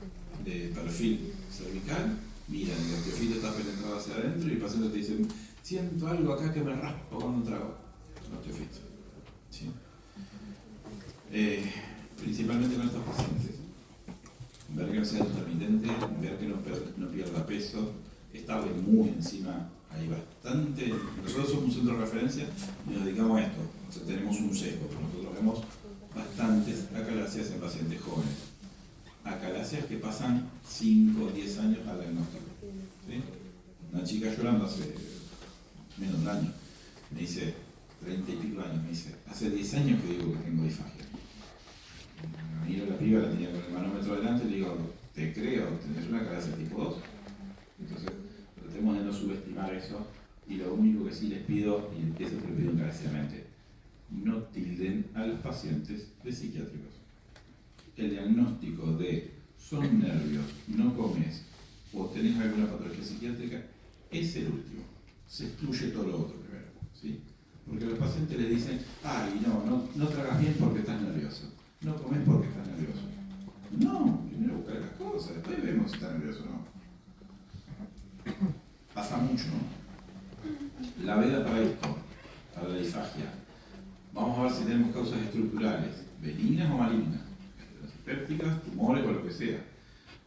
de perfil cervical, miran, el osteofito está penetrado hacia adentro y el paciente te dice, siento algo acá que me raspa cuando trago. Osteofito. ¿Sí? Principalmente con estos pacientes. Ver que no sea intermitente, ver que no pierda peso, estarle muy encima. Hay bastante. Nosotros somos un centro de referencia y nos dedicamos a esto. O sea, tenemos un sesgo, pero nosotros vemos bastantes acalacias en pacientes jóvenes. Acalacias que pasan 5 o 10 años al diagnóstico. ¿Sí? Una chica llorando hace menos de un año, me dice, 30 y pico años, me dice, hace 10 años que digo que tengo disfagia. Miro a la piba, la tenía con el manómetro delante y le digo, te creo, tenés una acalacia tipo 2. Entonces, tratemos de no subestimar eso, y lo único que sí les pido, y eso te lo pido encarecidamente, no tilden a los pacientes de psiquiátricos. El diagnóstico de son nervios, no comes o tenés alguna patología psiquiátrica es el último. Se excluye todo lo otro primero, ¿sí? Porque los pacientes les dicen, ay, no tragas bien porque estás nervioso, no comes porque estás nervioso. No, primero buscar las cosas, después vemos si estás nervioso o no. Pasa mucho, ¿no? La veda para esto, para la disfagia. Vamos a ver si tenemos causas estructurales, benignas o malignas, pépticas, tumores o lo que sea.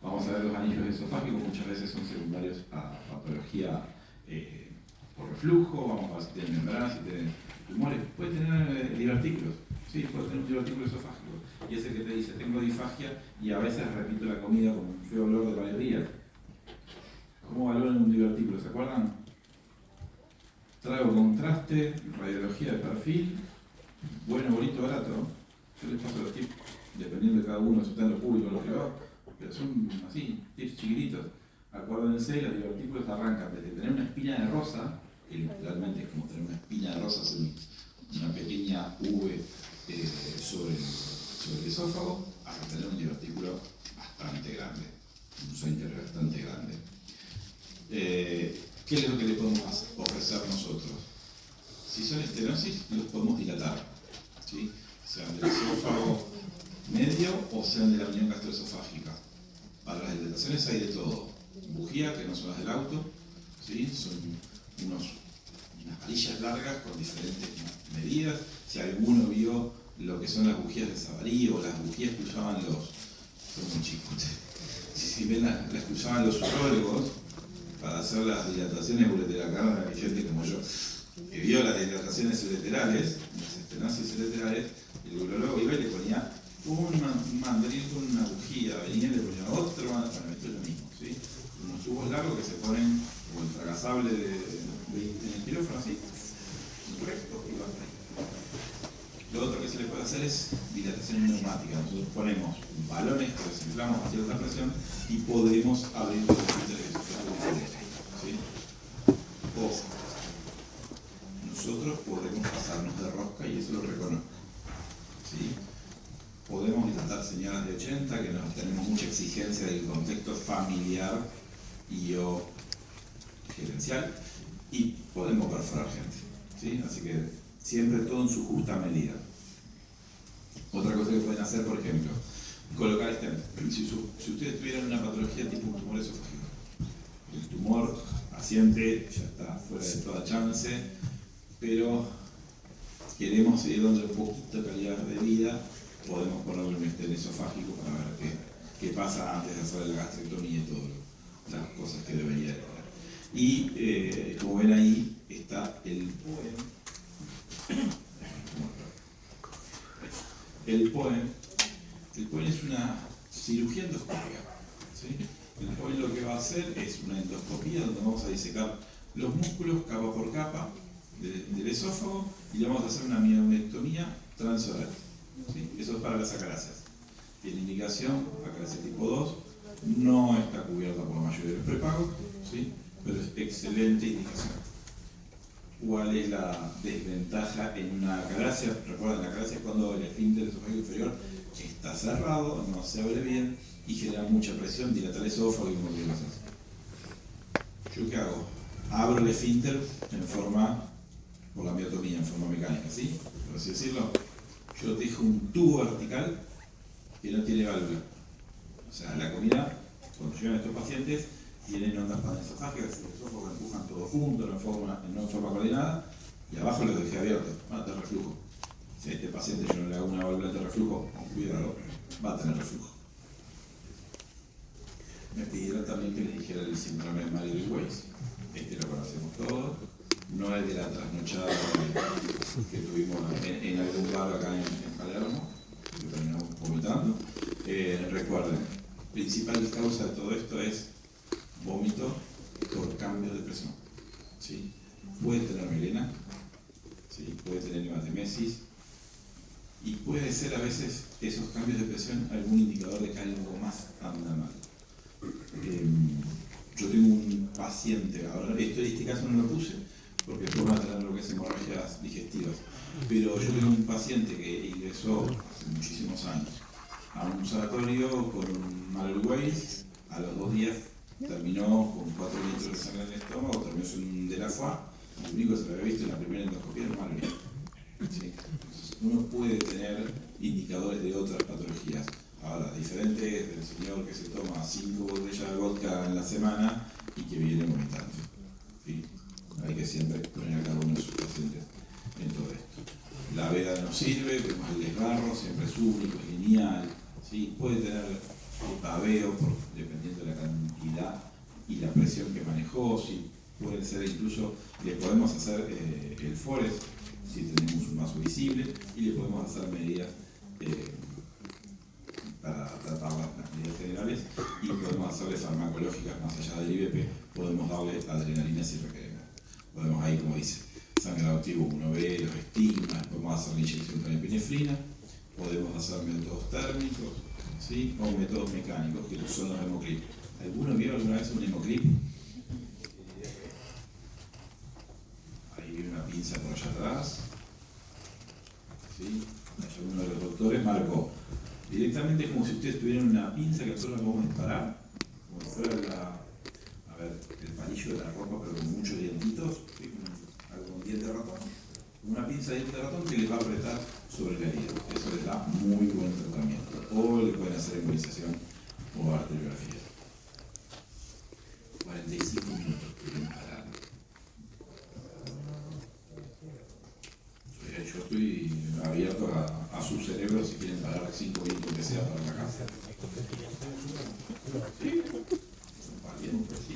Vamos a ver los anillos esofágicos, muchas veces son secundarios a patología por reflujo. Vamos a ver si tienen membranas, si tienen tumores. Puede tener divertículos, sí, puede tener un divertículo esofágico. Y ese que te dice, tengo disfagia y a veces repito la comida con un feo olor de varios días. ¿Cómo valoran un divertículo? ¿Se acuerdan? Trago contraste, radiología de perfil, bueno, bonito, barato. Yo les paso los tips, dependiendo de cada uno, si está en lo público o en lo privado, pero son así, tips chiquititos. Acuérdense, los divertículos arrancan desde tener una espina de rosa, que literalmente es como tener una espina de rosa, una pequeña V sobre el esófago, hasta tener un divertículo bastante grande, un esfínter bastante grande. ¿Qué es lo que le podemos ofrecer nosotros? Si son estenosis, los podemos dilatar, ¿sí? Sean del esófago medio o sean de la unión gastroesofágica. Para las dilataciones hay de todo. Bujía, que no son las del auto, ¿sí? Son unas varillas largas con diferentes medidas. Si alguno vio lo que son las bujías de Savary o las bujías que usaban son muy chicos. Si ven las que usaban los urólogos para hacer las dilataciones ureterocárnicas, hay gente como yo que vio las dilataciones ureterales, las estenosis ureterales, el urólogo iba y le ponía un mandril con una bujía, venía y le ponía otro mandril, bueno, esto es lo mismo, ¿sí? Unos tubos largos que se ponen, o el tragasable en el quirófano, así, recto, y va por ahí. Lo otro que se le puede hacer es dilatación neumática. Nosotros ponemos balones que los inflamos a cierta presión y podemos abrir los esfínteres diferentes, ¿sí? O nosotros podemos pasarnos de rosca y eso lo reconozco, ¿sí? Podemos dilatar señoras de 80 que tenemos mucha exigencia del contexto familiar y o gerencial, y podemos perforar gente, ¿sí? Así que siempre todo en su justa medida. Otra cosa que pueden hacer, por ejemplo, colocar stent. Si ustedes tuvieran una patología tipo un tumor esofágico, el tumor paciente ya está fuera de toda chance, pero queremos seguir dando un poquito de calidad de vida, podemos ponerle un stent esofágico para ver qué pasa antes de hacer la gastrectomía y todas las cosas que debería de tener. Y como ven ahí está el POEM. El POEM es una cirugía endoscópica, ¿sí? El POEM lo que va a hacer es una endoscopía donde vamos a disecar los músculos capa por capa del esófago y le vamos a hacer una mioectomía transoral, ¿sí? Eso es para las acalacias. Tiene indicación, acalacia tipo 2, no está cubierta por la mayoría de los prepagos, ¿sí? Pero es excelente indicación. ¿Cuál es la desventaja en una acalacia? Recuerden, la acalacia es cuando el esfínter esofágico inferior está cerrado, no se abre bien y genera mucha presión, dilata el esófago y morder cosas. ¿Yo qué hago? Abro el esfínter en forma, por la miotomía, en forma mecánica, ¿sí? Por así decirlo. Yo dejo un tubo vertical que no tiene válvula. O sea, la comida, cuando llegan estos pacientes, tienen ondas panesofágicas, los esófagos empujan todo junto, no en forma coordinada, y abajo los dejé abiertos, va a tener reflujo. Si a este paciente yo no le hago una válvula de reflujo, cuidado, va a tener reflujo. Me pidieron también que les dijera el síndrome de Mayer-Weiss. Lo conocemos todos. No es de la trasnochada que tuvimos en algún bar acá en Palermo, que terminamos vomitando. Recuerden, principal causa de todo esto es vómito por cambio de presión. ¿Sí? Puede tener melena, ¿sí? Puede tener hematemesis, y puede ser a veces esos cambios de presión algún indicador de que algo más anda mal. Yo tengo un paciente, ahora este caso no lo puse, porque después van a tener lo que es hemorragias digestivas, pero yo tengo un paciente que ingresó hace muchísimos años a un sanatorio con un Mayer-Weiss, a los 2 días terminó con 4 litros de sangre en el estómago, terminó en un de la FA, lo único que se lo había visto en la primera endoscopía era Mayer-Weiss. ¿Sí? Uno puede tener indicadores de otras patologías. Ahora, diferente del señor que se toma 5 botellas de vodka en la semana y que viene vomitando. ¿Sí? Hay que siempre poner a cada uno de sus pacientes en todo esto. La veda no sirve, vemos el desgarro, siempre es único, es lineal. ¿Sí? Puede tener paveo dependiendo de la cantidad y la presión que manejó. ¿Sí? Puede ser incluso, le podemos hacer el FORES si tenemos un vaso visible, y le podemos hacer medidas para tratar las medidas generales, y podemos hacerle farmacológicas más allá del IBP, podemos darle adrenalina si requeremos. Podemos ahí, como dice, sangrado activo 1B, los estigmas, podemos hacer la inyección con epinefrina, podemos hacer métodos térmicos, ¿sí? O métodos mecánicos, que son los hemoclip. ¿Alguno vio alguna vez un hemoclip? Ahí viene una pinza por allá atrás. ¿Sí? Allá uno de los doctores marcó. Directamente es como si ustedes tuvieran una pinza que nosotros vamos a disparar, como si fuera el palillo de la ropa, pero con muchos dientitos, ¿sí? Algo con diente de ratón. Una pinza de diente de ratón que les va a apretar sobre la herida. Eso les da muy buen tratamiento. O le pueden hacer embolización o arteriografía. 45 minutos pueden parar. Yo estoy abierto a su cerebro si quieren parar 5 minutos que sea para la casa. Sí, valiente, sí.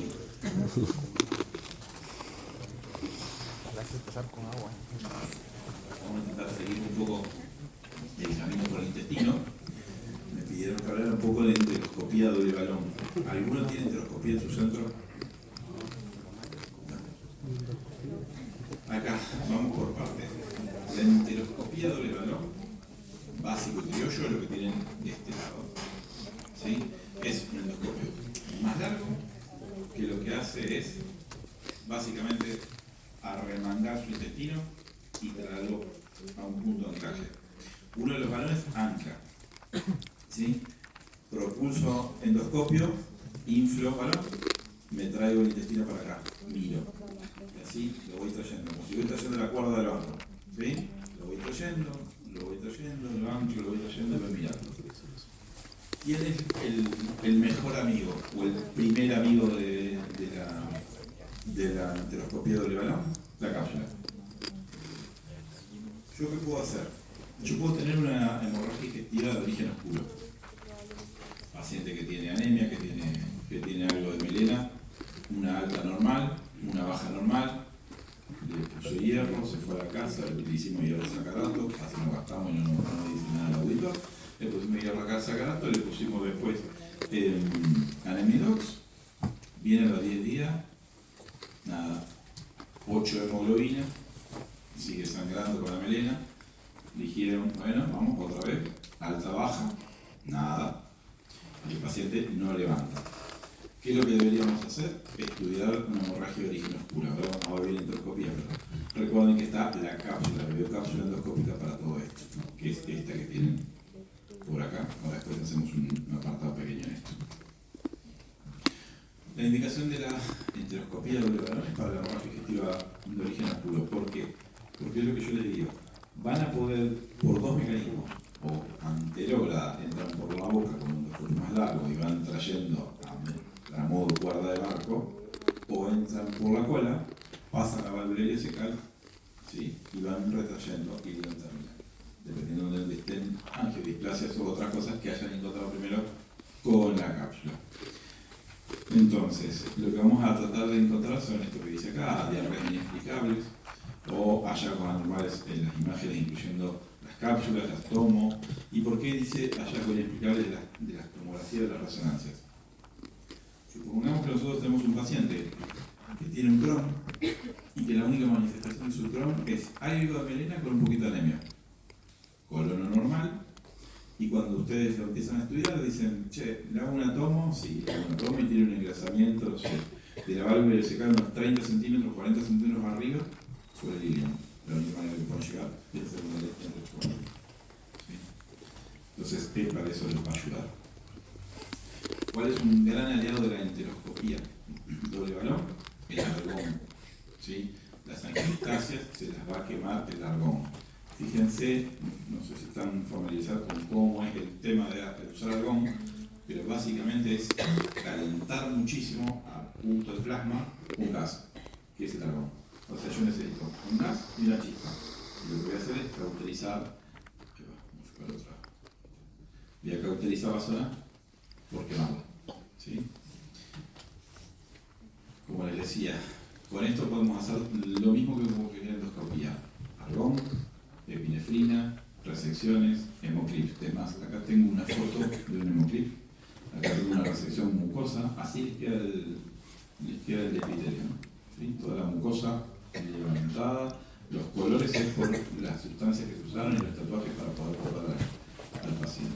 Empezar con agua. Vamos a intentar seguir un poco el camino por el intestino. Me pidieron que hablara un poco de enteroscopía doble balón. ¿Alguno tiene enteroscopía en su centro? Acá, vamos por partes. La enteroscopía doble balón, básico y criollo, es lo que tienen de este lado. ¿Sí? Es un endoscopio más largo, que lo que hace es básicamente arremangar su intestino y traerlo a un punto de anclaje. Uno de los balones ancla. ¿Sí? Propulso endoscopio, inflo balón, me traigo el intestino para acá, miro. Y así lo voy trayendo, como si voy trayendo la cuerda del barco. ¿Sí? Lo voy trayendo, lo anclo, lo voy trayendo y voy mirando. ¿Quién es el mejor amigo o el primer amigo de la enteroscopía doble balón? La cápsula. ¿Yo qué puedo hacer? Yo puedo tener una hemorragia digestiva de origen oscuro. Paciente que tiene anemia, que tiene algo de melena, una alta normal, una baja normal, le puso hierro, se fue a la casa, le hicimos hierro sacarato, así no gastamos y no dice nada al auditor. Le pusimos hierro sacarato, le pusimos después Anemidox, viene a los 10 días, nada, 8 de hemoglobina, sigue sangrando con la melena. Dijeron, bueno, vamos otra vez, alta, baja, nada, el paciente no levanta. ¿Qué es lo que deberíamos hacer? Estudiar una hemorragia de origen oscuro. Ahora vamos a ver endoscopía, pero recuerden que está la cápsula, la biocápsula endoscópica para todo esto, que es esta que tienen por acá. Ahora después hacemos un apartado pequeño en esto. La indicación de la enteroscopía es para la hemorragia digestiva de origen oscuro. ¿Por qué? Porque es lo que yo les digo. Van a poder, por dos mecanismos, o anterógrada, entran por la boca con un después más largo y van trayendo a modo cuerda de barco, o entran por la cola, pasan la válvula ileocecal, ¿sí? Y van retrayendo y lo terminan, dependiendo de donde estén angiodisplasias o otras cosas que hayan encontrado primero con la cápsula. Entonces, lo que vamos a tratar de encontrar son esto que dice acá, diarreas inexplicables, o hallazgos anormales en las imágenes, incluyendo las cápsulas, las tomo. ¿Y por qué dice hallazgos inexplicables de las tomografías de las resonancias? Supongamos que nosotros tenemos un paciente que tiene un Crohn y que la única manifestación de su Crohn es árido de melena con un poquito de anemia. Colon normal, y cuando ustedes lo empiezan a estudiar dicen, che, ¿le hago una tomo? Sí, le hago una tomo y tiene un engrasamiento, no sé, de la válvula ileocecal unos 30 centímetros, 40 centímetros arriba sobre el ilion. La única manera que pueden llegar es hacer una leche. ¿Sí? Entonces, para eso les va a ayudar. ¿Cuál es un gran aliado de la enteroscopía? Doble balón, el argón. ¿Sí? Las angiostasias se las va a quemar el argón. Fíjense, no sé si están familiarizados con cómo es el tema de usar argón, pero básicamente es calentar muchísimo a punto de plasma un gas, que es el argón. O sea, yo necesito un gas y una chispa. Y lo que voy a hacer es cauterizar, voy a cauterizar la zona por quemarla. ¿Sí? Como les decía, con esto podemos hacer lo mismo que en endoscopía. Argón, epinefrina, resecciones, hemoclips. Además, acá tengo una foto de un hemoclip. Acá tengo una resección mucosa. Así les queda el epitelio, ¿no? ¿Sí? Toda la mucosa levantada. Los colores es por las sustancias que se usaron y los tatuajes para poder cortar al paciente.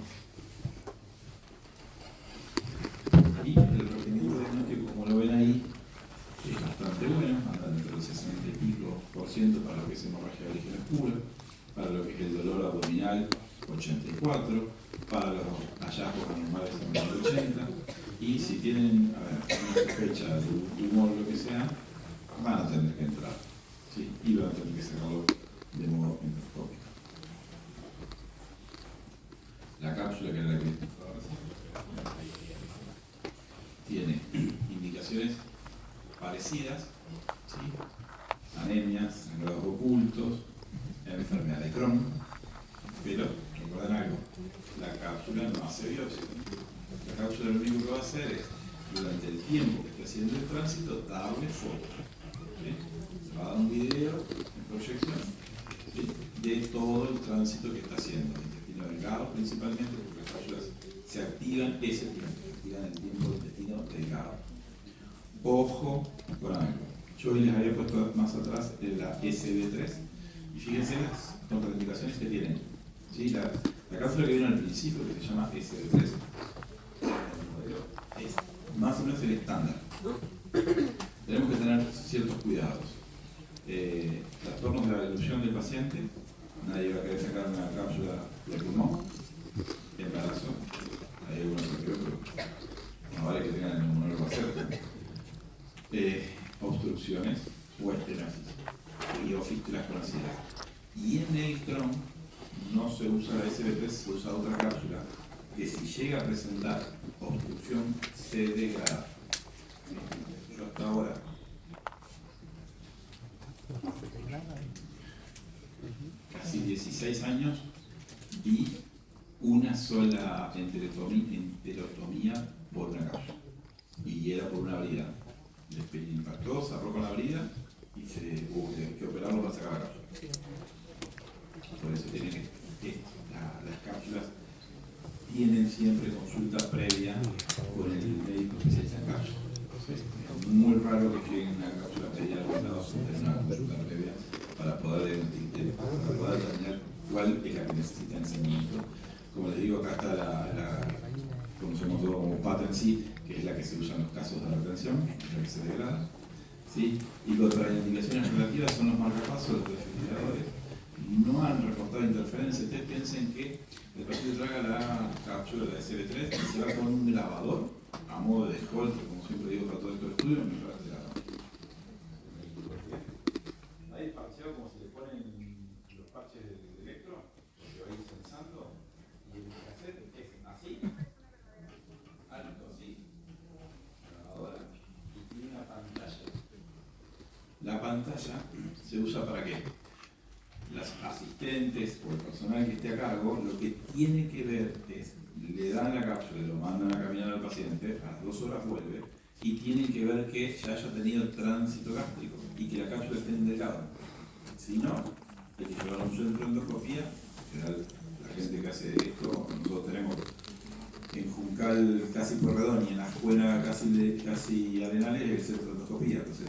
Y el rendimiento diagnóstico, como lo ven ahí, es bastante bueno, anda entre el 60 y pico % para lo que es hemorragia de origen oscuro, para lo que es el dolor abdominal 84, para los hallazgos anormales también 80, y si tienen una sospecha de tumor o lo que sea, van a tener que entrar, ¿sí? Y van a tener que sacarlo de modo endoscópico. La cápsula, que es la que tiene indicaciones parecidas, ¿sí? Anemias, sangrados ocultos, enfermedad de Crohn, pero recuerden algo, la cápsula no hace biopsia. La cápsula lo único que va a hacer es, durante el tiempo que esté haciendo el tránsito, darle fotos. ¿Sí? Se va a dar un video en proyección, ¿sí? De todo el tránsito que está haciendo, el intestino delgado principalmente, porque las cápsulas se activan ese tiempo, se activan el tiempo del intestino delgado. Ojo con algo. Yo hoy les había puesto más atrás la SB3 y fíjense las contraindicaciones que tienen. ¿Sí? La cápsula que vieron al principio, que se llama SB3, es más o menos el estándar. Tenemos que tener ciertos cuidados. Trastornos de la evolución del paciente, nadie va a querer sacar una cápsula de pulmón. Embarazo, hay algunos que creo, pero no vale que tengan el neumonólogo cerca. Obstrucciones o estenosis o fístulas conocidas. Y en el Crohn no se usa la SB3, se usa otra cápsula que si llega a presentar obstrucción se degrada. Yo hasta ahora casi 16 años vi una sola enterotomía por una cápsula y era por una brida. Les impactó, cerró con la brida y se hubo que operarlo para sacar la cápsula. Por eso tienen que las cápsulas tienen siempre consulta previa con el médico especialista en cápsulas. Es muy raro que lleguen una cápsula pedida al lado sin tener una consulta previa para poder determinar cuál es la que necesita en ese momento. Como les digo, acá está la conocemos todo como patency, que es la que se usa en los casos de retención, es la que se degrada. ¿Sí? Y contraindicaciones relativas son los marcapasos, los refrigeradores. No han reportado interferencia. Ustedes piensen que el paciente traga la cápsula de la SB3 y se va con un lavador a modo de escolta, como siempre digo para todo esto de estudio, mientras se lava. demasiado como si le ponen los parches de electro, porque va a ir sensando, y el cassette es así, alto así, grabadora, y tiene una pantalla. La pantalla se usa para qué? Las asistentes o el personal que esté a cargo, lo que tiene que ver es, le dan la cápsula, lo mandan a caminar al paciente, a las 2 horas vuelve, y tienen que ver que ya haya tenido tránsito gástrico y que la cápsula esté en delgado. Si no, hay que llevar a un centro de endoscopía, en general, la gente que hace esto, nosotros tenemos en Juncal casi Pueyrredón y en la escuela casi Arenales el centro de endoscopía. Entonces,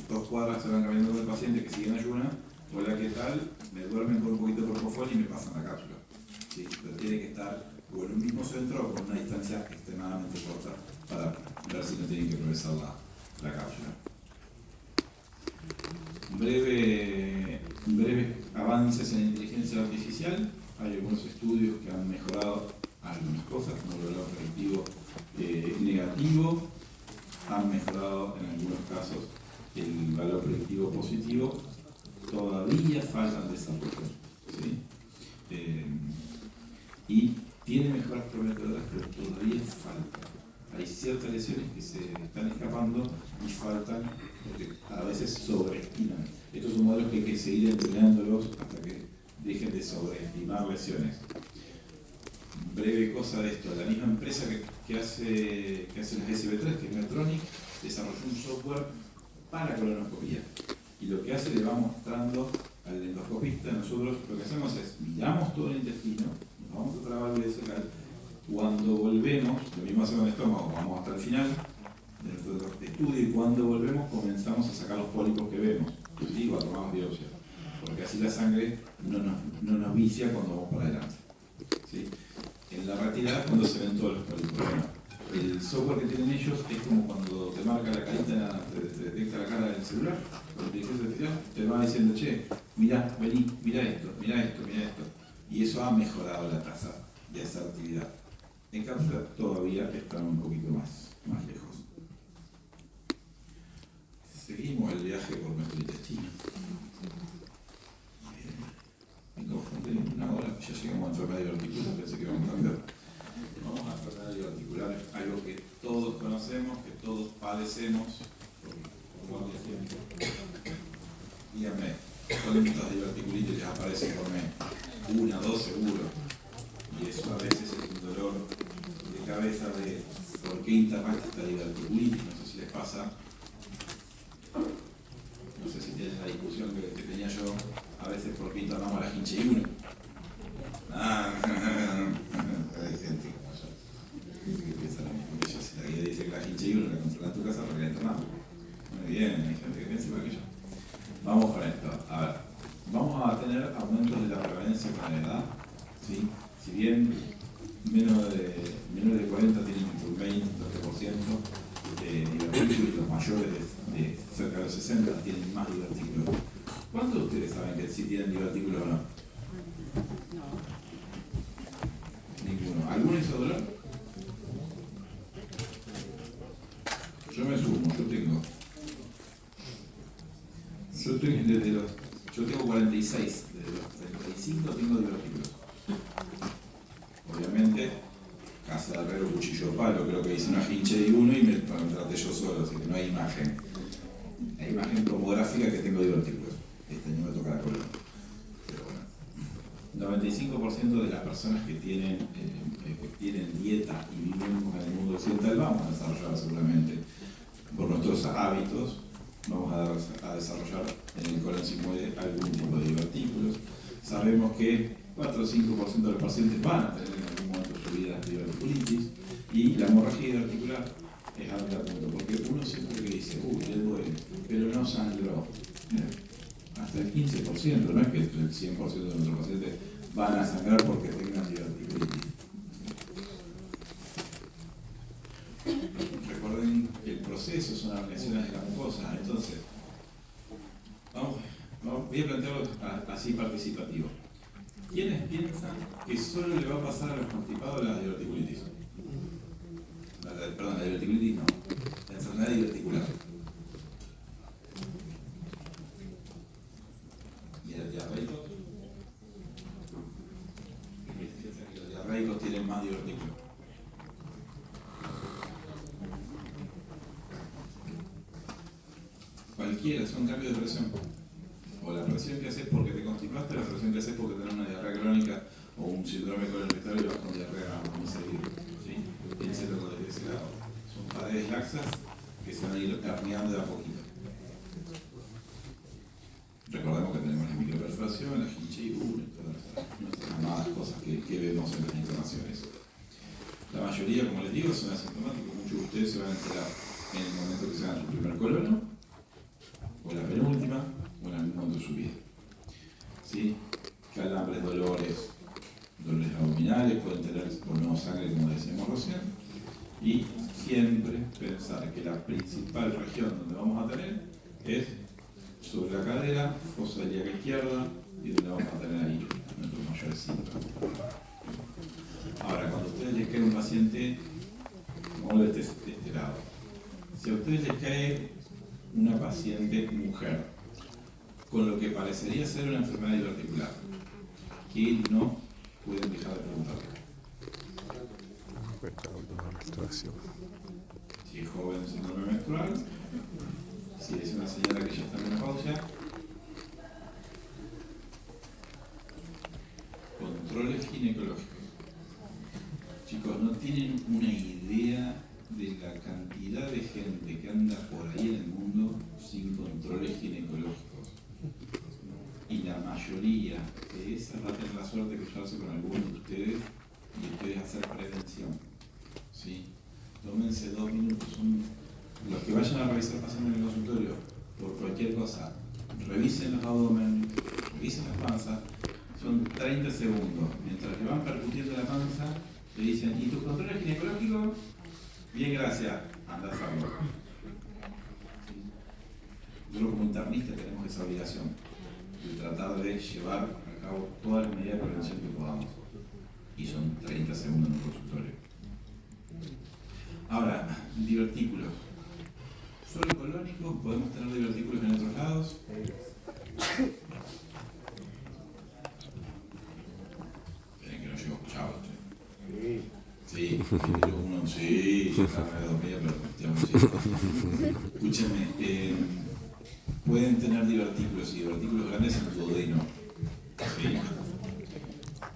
2 cuadras se van caminando con el paciente que sigue en ayuna. Hola, ¿qué tal? Me duermen con un poquito de propofol y me pasan la cápsula. ¿Sí? Pero tiene que estar o en un mismo centro o con una distancia extremadamente corta para ver si no tienen que progresar la cápsula. Breves avances en inteligencia artificial. Hay algunos estudios que han mejorado algunas cosas, como el valor predictivo negativo. Han mejorado en algunos casos el valor predictivo positivo. Todavía faltan desarrollos, ¿sí? Y tiene mejoras prometedoras, pero todavía falta. Hay ciertas lesiones que se están escapando y faltan, porque a veces sobreestiman. Estos son modelos que hay que seguir entrenándolos hasta que dejen de sobreestimar lesiones. Breve cosa de esto, la misma empresa que hace las SB3, que es Medtronic, desarrolló un software para colonoscopía. Y lo que hace, le va mostrando al endoscopista, nosotros lo que hacemos es, miramos todo el intestino, nos vamos a trabar el secal, cuando volvemos, lo mismo hacemos en el estómago, vamos hasta el final de nuestro estudio y cuando volvemos comenzamos a sacar los pólipos que vemos, ¿sí? Cuando tomamos biopsia, porque así la sangre no nos vicia cuando vamos para adelante, ¿sí? En la retirada es cuando se ven todos los pólipos. Bueno, el software que tienen ellos es como cuando te marca la carita, te detecta la cara del celular, con inteligencia artificial, te va diciendo, che, mirá, vení, mirá esto. Y eso ha mejorado la tasa de asertividad. En cápsula todavía están un poquito más lejos. Seguimos el viaje por nuestro intestino. Me confundí una hora, ya llegamos a enfermedad diverticular, pensé que íbamos a cambiar. Vamos a enfermedades diverticulares, algo que todos conocemos, que todos padecemos. Díganme, ¿cuántas diverticulitis les aparecen por mes? 1, 2 seguro. Y eso a veces es un dolor de cabeza de por qué interracta esta diverticulitis. No sé si les pasa. No sé si tienen la discusión que tenía yo a veces por qué internamos a la hinche 1. Hay gente como yo que piensa lo mismo que yo. Si la guía dice que la hinche 1 la controla en tu casa, ¿por qué la internamos? Muy bien, hay gente que piensa igual que yo. Vamos con esto. A ver, vamos a tener aumentos de la prevalencia con la edad, ¿sí? Si bien menos de 40 tienen un 20, 12% de divertículos y los mayores de cerca de los 60 tienen más divertículos. ¿Cuántos de ustedes saben que sí tienen divertículos o no? Ninguno. ¿Alguno hizo dolor? Yo me sumo, yo tengo 46, desde los 35 tengo divertículos. Obviamente, casa de herrero, cuchillo, palo, creo que hice una hinche de 1 y me traté yo solo, así que no hay imagen. Hay imagen tomográfica que tengo divertículos. Este año me toca la columna. Pero bueno, 95% de las personas que tienen dieta y viven en el mundo occidental vamos a desarrollar seguramente por nuestros hábitos, vamos a desarrollar en el colon sigmoide algún tipo de divertículos. Sabemos que 4 o 5% de los pacientes van a tener en algún momento de su vida diverticulitis y la hemorragia diverticular es alta punto, porque uno siempre que dice, le duele, pero no sangró. Hasta el 15%, no es que el 100% de nuestros pacientes van a sangrar porque tengan diverticulitis. Recuerden que el proceso son las lesiones de las mucosas, entonces voy a plantearlo así participativo. ¿Quiénes piensan que solo le va a pasar a los constipados la diverticulitis? Perdón, la diverticulitis no, la enfermedad diverticular. Cualquiera, son cambios de presión. O la presión que haces porque te constipaste, la presión que haces porque tenés una diarrea crónica o un síndrome colorectal y vas con diarrea muy seguido. ¿Sí? Piénselo desde ese lado. Son paredes laxas que se van a ir herniando de a poquito. Recordemos que tenemos la microperforación, la gingiva, todas nuestras amadas cosas que vemos en las informaciones. La mayoría, como les digo, son asintomáticos. Muchos de ustedes se van a enterar en el momento que se hagan su primer colono, o la penúltima, o en algún momento de su vida. ¿Sí? Calambres, dolores abdominales, pueden tener o no sangre, como decíamos recién, y siempre pensar que la principal región donde vamos a tener es sobre la cadera, fosa ilíaca izquierda, y donde vamos a tener ahí nuestros mayores síntomas. Ahora, cuando a ustedes les cae un paciente, como de este lado, si a ustedes les cae una paciente mujer con lo que parecería ser una enfermedad diverticular, que no pueden dejar de preguntarle. Si es joven, síndrome menstrual, si es una señora que ya está en menopausia, controles ginecológicos. Chicos, no tienen una idea de la cantidad de gente que anda por ahí en el mundo sin controles ginecológicos. Y la mayoría de esas va a tener la suerte de cruzarse con algunos de ustedes y ustedes hacer prevención. ¿Sí? Tómense 2 minutos. Los que vayan a revisar pacientes en el consultorio por cualquier cosa, revisen los abdomen, revisen las panzas, son 30 segundos. Mientras le van percutiendo la panza, le dicen, ¿y tus controles ginecológicos? Bien, gracias. Anda a hacerlo. Nosotros como internistas tenemos esa obligación de tratar de llevar a cabo todas las medidas de prevención que podamos. Y son 30 segundos en el consultorio. Ahora, divertículos. ¿Solo colónicos? ¿Podemos tener divertículos en otros lados? Esperen que no llevo escuchado. Sí, uno, sí, ya está medio dormida, pero sí. Escúchenme, pueden tener divertículos y divertículos grandes en duodeno. ¿Sí?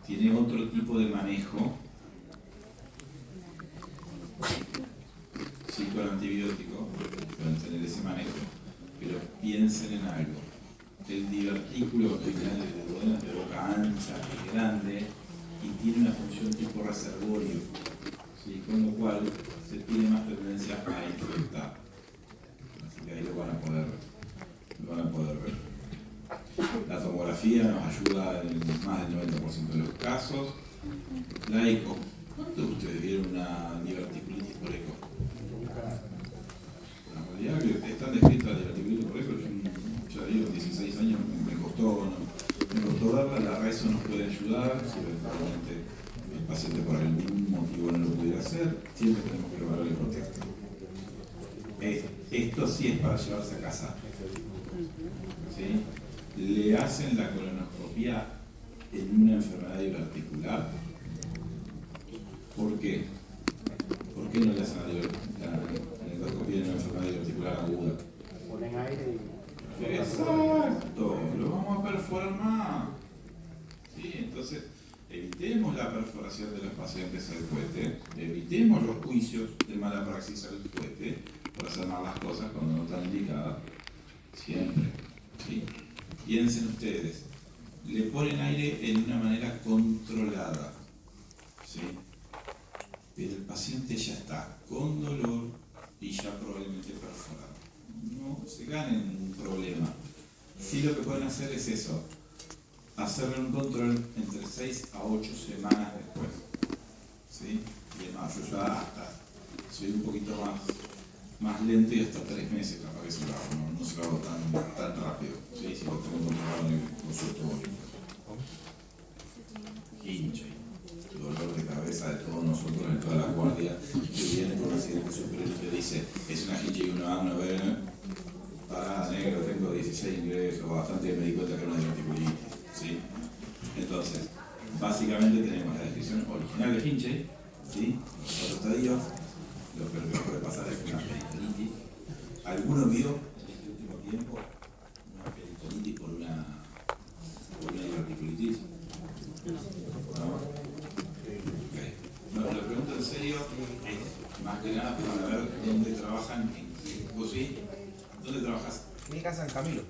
Tiene otro tipo de manejo. Sí, con antibiótico, pueden tener ese manejo, pero piensen en algo. El divertículo general de duodeno es de boca ancha, es grande y tiene una función tipo reservorio, ¿sí? Con lo cual se tiene más tendencia a infectar. Así que ahí lo van a poder ver. La tomografía nos ayuda en más del 90% de los casos. La eco. ¿Cuántos de ustedes vieron una diverticulitis por eco? La realidad es que están descritas las diverticulitis por eco. Yo ya digo, 16 años me costó verla. La reso nos puede ayudar si eventualmente el paciente por algún motivo no lo pudiera hacer. Siempre tenemos que evaluar el contexto. Esto sí es para llevarse a casa. ¿Sí? Le hacen la colonoscopia en una enfermedad diverticular. ¿Por qué? ¿Por qué no le hacen la endoscopia en una enfermedad diverticular aguda? Ponen aire y... Exacto, lo vamos a perforar más. ¿Sí? Entonces, evitemos la perforación de los pacientes al cohete, evitemos los juicios de mala praxis al cohete por hacer mal las cosas cuando no están indicadas. Siempre. ¿Sí? Piensen ustedes, le ponen aire en una manera controlada. ¿Sí? Pero el paciente ya está con dolor y ya probablemente perforado. No se ganen un problema. Sí, lo que pueden hacer es eso, hacerle un control entre 6 a 8 semanas después. ¿Sí? Y además, yo ya hasta soy un poquito más lento y hasta 3 meses capaz que se lo hago, no se lo hago tan rápido. ¿Sí? Si lo tengo controlado en el consultorio. Hincha. Dolor de cabeza de todos nosotros en toda la guardia que viene con un accidente superior y te dice, es una hincha y una A, una B, pará, negro, tengo 16 ingresos, bastante me di cuenta que era una diverticulitis, ¿sí? Entonces, básicamente tenemos la descripción original de hinche, ¿sí? Los 4 estadios, lo peor que puede pasar es una peritonitis. ¿Alguno vio en este último tiempo San Camilo.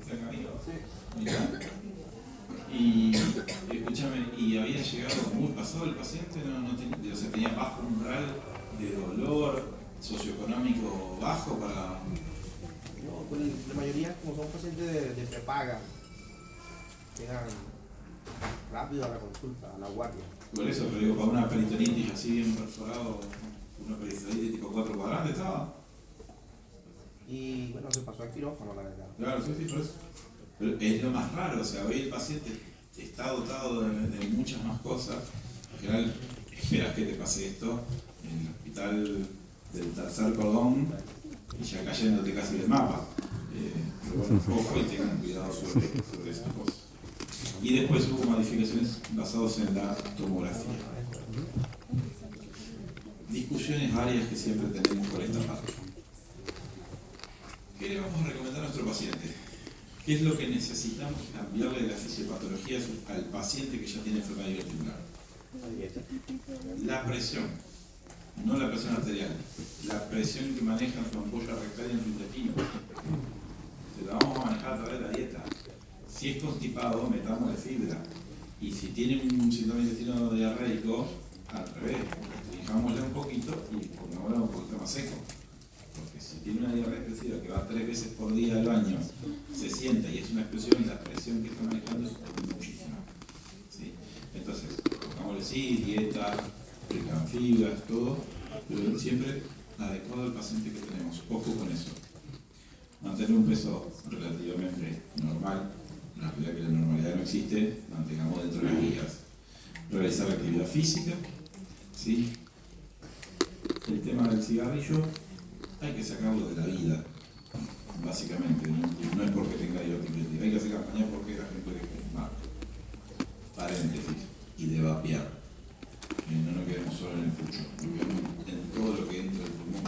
¿San Camilo? Sí. Mirá. Y escúchame, ¿y había llegado muy pasado el paciente? No tenía, o sea, tenía bajo umbral de dolor, socioeconómico bajo para... No, pues la mayoría, como son pacientes de prepaga, llegan rápido a la consulta, a la guardia. Por eso, pero digo, para una peritonitis así bien perforado, una peritonitis tipo 4 cuadrantes estaba. Y bueno, se pasó al quirófano, la verdad. Claro, sí, por eso. Pero es lo más raro, o sea, hoy el paciente está dotado de muchas más cosas. En general, esperas que te pase esto en el hospital del tercer cordón y ya cayéndote casi del mapa. Pero bueno, ojo y tengan cuidado sobre esas cosas. Y después hubo modificaciones basadas en la tomografía. Discusiones varias que siempre tenemos por esta parte. ¿Qué le vamos a recomendar a nuestro paciente? ¿Qué es lo que necesitamos cambiarle de la fisiopatología al paciente que ya tiene enfermedad vestibular? La presión, no la presión arterial, la presión que maneja su ampolla rectal y en su intestino. Se la vamos a manejar a través de la dieta. Si es constipado, metámosle fibra. Y si tiene un síndrome de intestino diarreico, al revés, restringámosle un poquito y pongámosle un poquito más seco. Porque si tiene una diarrea expresiva que va 3 veces por día al baño, se sienta y es una explosión, la presión que está manejando es muchísima. ¿Sí? Entonces, pongámosle sí, dieta, fibras, todo, pero siempre adecuado al paciente que tenemos. Ojo con eso. Mantener un peso relativamente normal, la realidad que la normalidad no existe, mantengamos dentro de las guías. Realizar actividad física, ¿sí? El tema del cigarrillo hay que sacarlo de la vida, básicamente, no es porque tenga diverticulitis, hay que hacer campaña porque la gente deje de fumar, paréntesis, y de vapear. No nos quedemos solo en el pucho, nos quedemos en todo lo que entra del pulmón.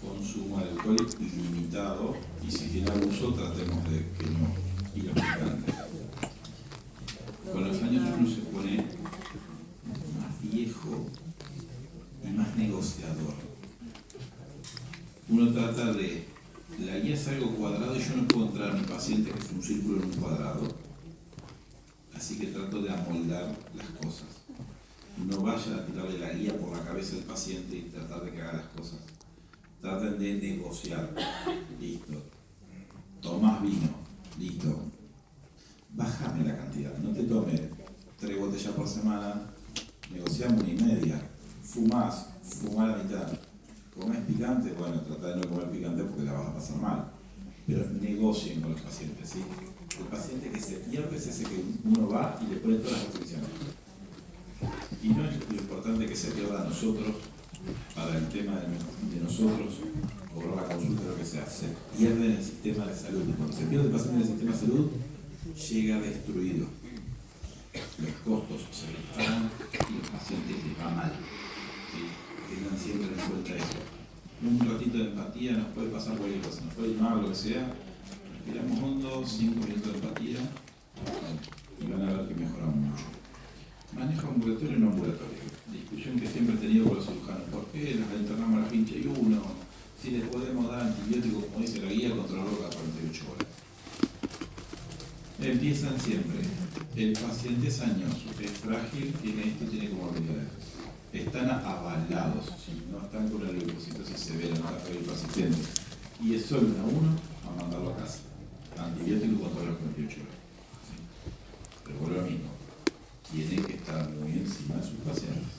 Consumo de alcohol limitado, y si tiene abuso tratemos de que no, y los picantes. Con los años uno se pone más viejo y más negociador. Uno trata de, la guía es algo cuadrado y yo no puedo entrar a mi paciente que es un círculo en un cuadrado, así que trato de amoldar las cosas. No vayan a tirarle la guía por la cabeza del paciente y tratar de que haga las cosas. Traten de negociar. Listo. Tomás vino. Listo. Bájame la cantidad. No te tomes 3 botellas por semana. Negociamos 1,5. Fumás. Fumá la mitad. ¿Comés picante? Bueno, trata de no comer picante porque la vas a pasar mal. Pero negocien con los pacientes, ¿sí? El paciente que se pierde es ese que uno va y le pone todas las restricciones. Y no es lo importante que se pierda a nosotros para el tema de nosotros, cobrar la consulta, lo que sea. Se pierde en el sistema de salud. Y cuando se pierde el paciente en el sistema de salud, llega destruido. Los costos se disparan y los pacientes les va mal. ¿Sí? Tengan siempre en cuenta eso. Un ratito de empatía nos puede pasar cualquier cosa, nos puede ir mal, lo que sea. Respiramos hondo, 5 minutos de empatía y van a ver que mejoramos mucho. Manejo ambulatorio y no ambulatorio. Discusión que siempre he tenido con los cirujanos. ¿Por qué nos internamos a la pinche y uno? Si les podemos dar antibióticos, como dice la guía, controlarlo cada 48 horas. Empiezan siempre. El paciente es añoso, es frágil, tiene esto, tiene comorbilidades. Están avalados, ¿sí? No están con la leucocitosis severa, no está el paciente. Y es solo a uno a mandarlo a casa. Antibiótico contra las 48 horas. ¿Sí? Pero vuelvo a lo mismo. Tienen que estar muy encima de sus pacientes.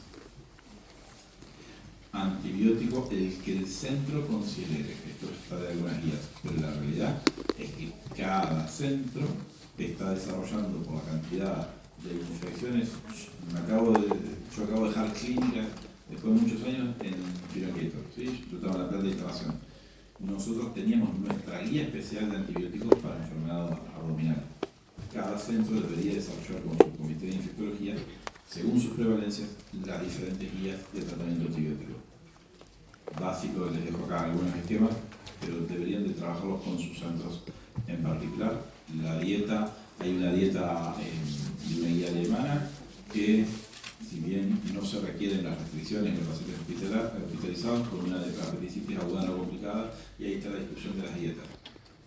Antibiótico, el que el centro considere, esto está de algunas guías, pero la realidad es que cada centro está desarrollando por la cantidad de infecciones. Yo acabo de dejar clínica después de muchos años en Piroqueto, ¿sí? Yo estaba en la planta de instalación. Nosotros teníamos nuestra guía especial de antibióticos para enfermedad abdominal. Cada centro debería desarrollar con su comité de infectología, según sus prevalencias, las diferentes guías de tratamiento antibiótico. Básico, les dejo acá algunos esquemas, pero deberían de trabajarlos con sus centros en particular. La dieta, hay una dieta y una guía alemana que, si bien no se requieren las restricciones en los pacientes hospitalizados con una apendicitis aguda no complicada, y ahí está la discusión de las dietas.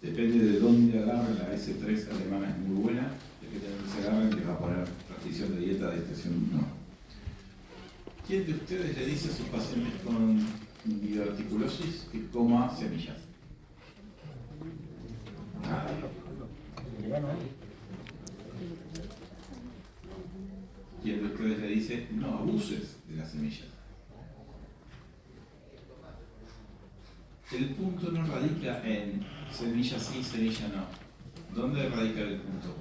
Depende de dónde agarren, la S3 alemana es muy buena, depende de dónde se agarren, les va a poner restricción de dieta, de extensión no. ¿Quién de ustedes le dice a sus pacientes con diverticulosis que coma semillas? ¿Quién de ustedes le dice no abuses de las semillas? El punto no radica en semilla sí, semilla no. ¿Dónde radica el punto?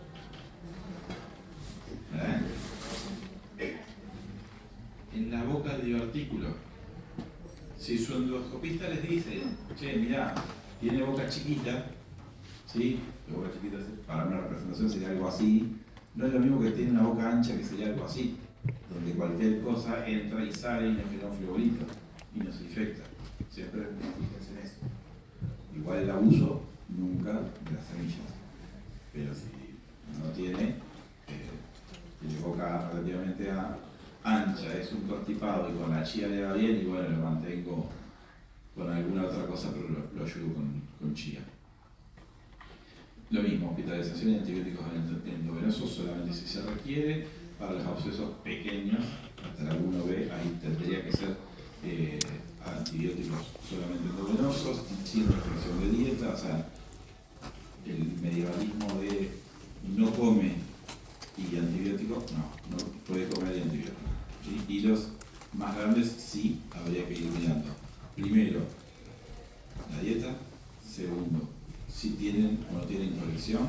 En la boca del divertículo. Si su endoscopista les dice, che, mirá, tiene boca chiquita, ¿sí? La boca chiquita para una representación sería algo así. No es lo mismo que tiene una boca ancha, que sería algo así, donde cualquier cosa entra y sale y no genera un frigorífico y no se infecta. Siempre fíjense en eso. Igual el abuso nunca de las semillas, pero si no tiene boca relativamente ancha, es un constipado y con la chía le va bien, y bueno, lo mantengo con alguna otra cosa, pero lo ayudo con chía. Lo mismo, hospitalización y antibióticos endovenosos solamente si se requiere. Para los abscesos pequeños, hasta la 1B, ahí tendría que ser antibióticos solamente endovenosos, sin restricción de dieta. O sea, el medievalismo de no come y antibióticos, no puede comer y antibióticos. ¿Sí? Y los más grandes sí habría que ir mirando. Primero, la dieta. Segundo, si tienen o no tienen colección,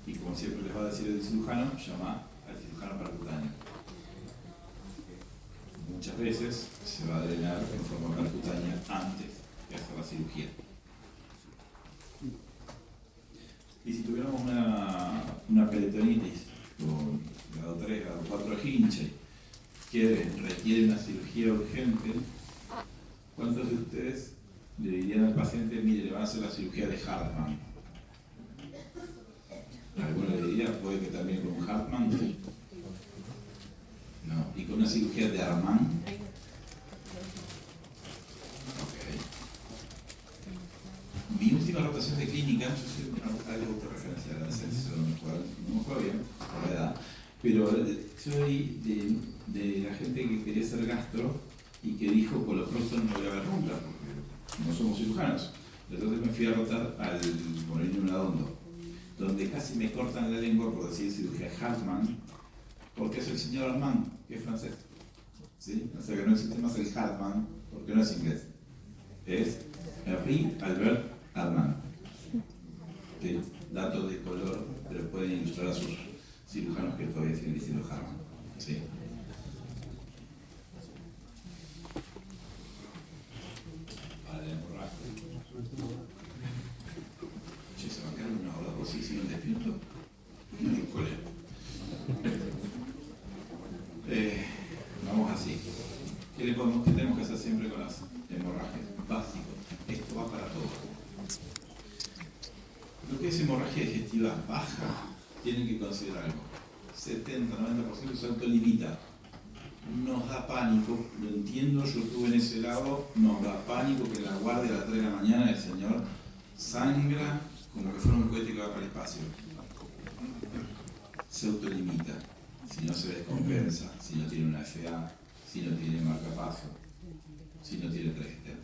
y como siempre les va a decir el cirujano, llama al cirujano percutáneo. Muchas veces se va a drenar en forma percutánea antes de hacer la cirugía. Y si tuviéramos una peritonitis con grado 3, grado 4 de hinche, que requiere una cirugía urgente, ¿cuántos de ustedes le dirían al paciente, mire, le van a hacer la cirugía de Hartmann? ¿Alguno le diría, puede que también con Hartmann? No. ¿Y con una cirugía de Armand? Ok. Mi última rotación de clínica, yo soy algo autorreferencial, a veces no me juego bien por la edad, pero soy de la gente que quería ser gastro y que dijo, por lo pronto no voy a ver nunca, porque no somos cirujanos. Entonces me fui a rotar al Morenino Ladondo, donde casi me cortan la lengua por decir cirugía Hartmann, porque es el señor Armand, que es francés. ¿Sí? O sea que no existe más el Hartmann, porque no es inglés. Es Henri Albert Armand. ¿Sí? Datos de color, pero pueden ilustrar a sus cirujanos que todavía siguen diciendo Hartmann. ¿Sí? Para la hemorragia. Che, se va a quedar una hora o si siguen despiertos. No hay colero. Vamos así. ¿Qué tenemos que hacer siempre con las hemorragias? Básico. Esto va para todo. Lo que es hemorragia digestiva baja, tienen que considerar algo. 70-90% se autolimita. Nos da pánico, lo entiendo, yo estuve en ese lado, nos da pánico que en la guardia a las 3 de la mañana el señor sangra como que fuera un cohete que va para el espacio. Se autolimita. Si no se descompensa, si no tiene una FA, si no tiene marcapaso, si no tiene trigester.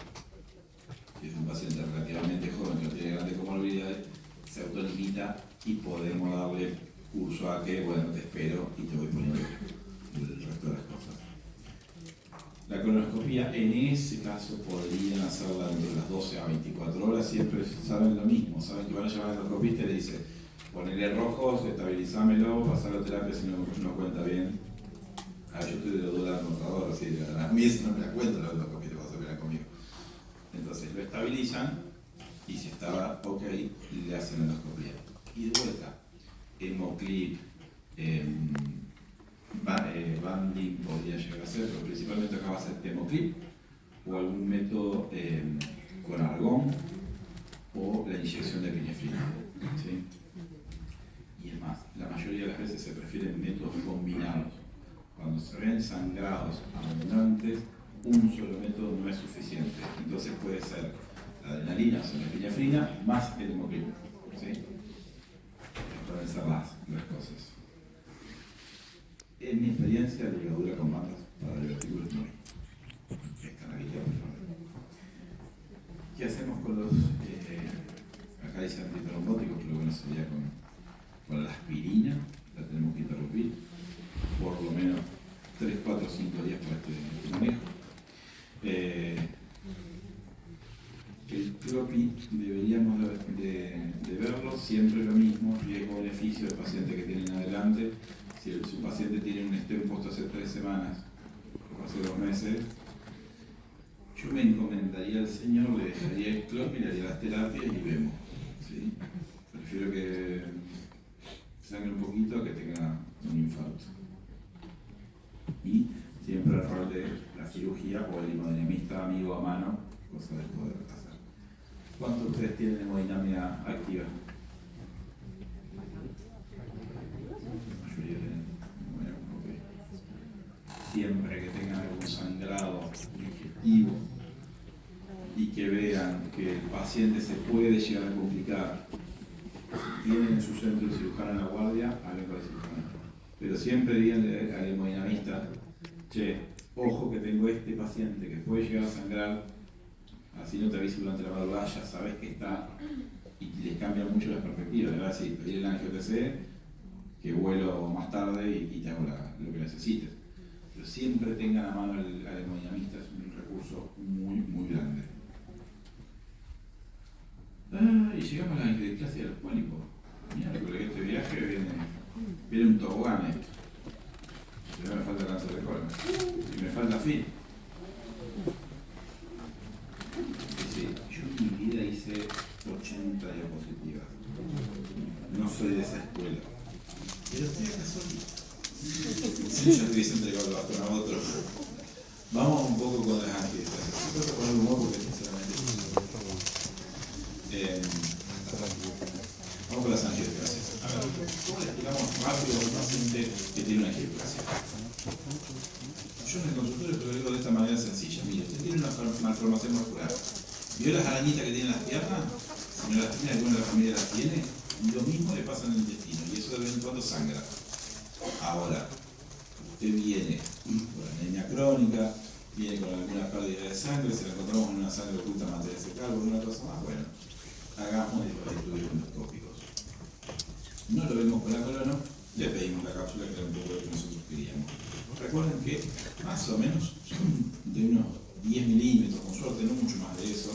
Si es un paciente relativamente joven que no tiene grandes comorbilidades, se autolimita y podemos darle curso a que, bueno, te espero y te voy poniendo el resto de las cosas. La colonoscopia en ese caso podrían hacerla entre las 12 a 24 horas, siempre saben lo mismo, saben que van a llamar al endoscopista y le dicen, ponele rojos, estabilizámelo, pasarlo a terapia si no cuenta bien. Yo estoy de la duda anotador, así de las mías no me la cuento la endoscopia, te vas a ver conmigo. Entonces lo estabilizan y si estaba ok, le hacen la endoscopia. Y de vuelta, hemoclip, banding podría llegar a ser, pero principalmente acá va a ser hemoclip o algún método con argón o la inyección de epinefrina. ¿Sí? Y es más, la mayoría de las veces se prefieren métodos combinados. Cuando se ven sangrados abundantes, un solo método no no es suficiente. Entonces puede ser la adrenalina, o sea, la epinefrina, más el hemoglobin. ¿Sí? Pueden ser las cosas. En mi experiencia, la ligadura con bandas para divertículos no hay. Está en la guía, por favor. ¿Qué hacemos con los, acá dice antitrombóticos, pero bueno, sería con la aspirina, la tenemos que interrumpir, por lo menos 3, 4, 5 días para este manejo. El clopi deberíamos de verlo siempre lo mismo, riesgo-beneficio del paciente que tienen adelante. Si su paciente tiene un stent puesto hace 3 semanas o hace 2 meses, yo me encomendaría al señor, le dejaría el clopi, le haría las terapias y vemos. ¿Sí? Prefiero que sangre un poquito a que tenga un infarto. Y siempre el rol de la cirugía o el hemodinamista amigo a mano, cosa de poder hacer. ¿Cuántos de ustedes tienen hemodinamia activa? La mayoría tienen. Bueno, ok. Siempre que tengan algún sangrado digestivo y que vean que el paciente se puede llegar a complicar, si tienen en su centro de cirujano en la guardia, hablen con el cirujano. Pero siempre díganle al hemodinamista, che, ojo que tengo este paciente que puede llegar a sangrar, así no te aviso durante la madrugada, ya sabes que está, y les cambia mucho la perspectiva. Le vas a decir, pedir el angio-TC, que vuelo más tarde y te hago lo que necesites. Pero siempre tengan a mano al hemodinamista, es un recurso muy, muy grande. Y llegamos a la angioplasia de los pólipos. Mira, recuerdo que este viaje viene un tobogán esto. Pero me falta cáncer de colon. Y me falta fin. Dice, yo en mi vida hice 80 diapositivas. No soy de esa escuela. Pero estoy acá solito. Si yo estoy entregado el bastón a otro. Vamos un poco con las angioplasias. Yo tengo que poner humor porque sinceramente vamos con las angioplasias. A ver, ¿cómo le explicamos rápido a un paciente que tiene una angioplasia? Yo en el consultorio lo digo de esta manera sencilla. Mire, usted tiene una malformación muscular. ¿Vio las arañitas que tienen las piernas? Si no las tiene, alguna de la familia las tiene. Lo mismo le pasa en el intestino y eso de vez en cuando sangra. Ahora, usted viene con anemia crónica, viene con alguna pérdida de sangre, se la encontramos en una sangre oculta mantenerse calvo, una cosa más, bueno, hagamos los estudios endoscópicos. No lo vemos con la colon, le pedimos la cápsula que era un poco lo que nosotros queríamos. Recuerden que más o menos son de unos 10 milímetros, con suerte no mucho más de eso.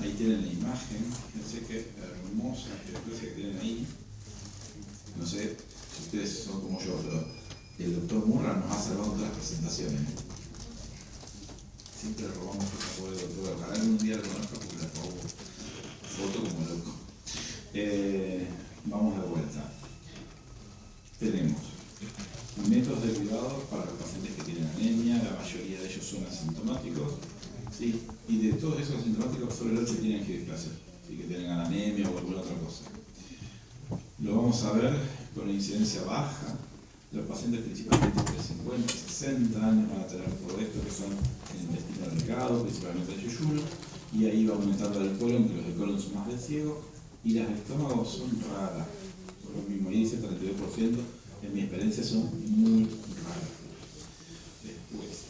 Ahí tienen la imagen, fíjense qué hermosa angioplasia que tienen ahí. No sé si ustedes son como yo, pero el doctor Murra nos ha salvado todas las presentaciones. Siempre robamos cosas por el doctor, ojalá algún día lo conozca porque la robo foto como loco. Vamos de vuelta. Tenemos métodos derivados para los pacientes que tienen anemia, la mayoría de ellos son asintomáticos, ¿sí? Y de todos esos asintomáticos solo el 8 tienen angioplasia, ¿sí? Que tengan anemia o alguna otra cosa. Lo vamos a ver con incidencia baja. Los pacientes principalmente entre 50 y 60 años van a tener todo esto, que son el intestino delgado, principalmente el yeyuno, y ahí va aumentando el colon, que los del colon son más del ciego, y las del estómago son raras. Por lo mismo, ahí dice 32%, en mi experiencia son muy raras. Después,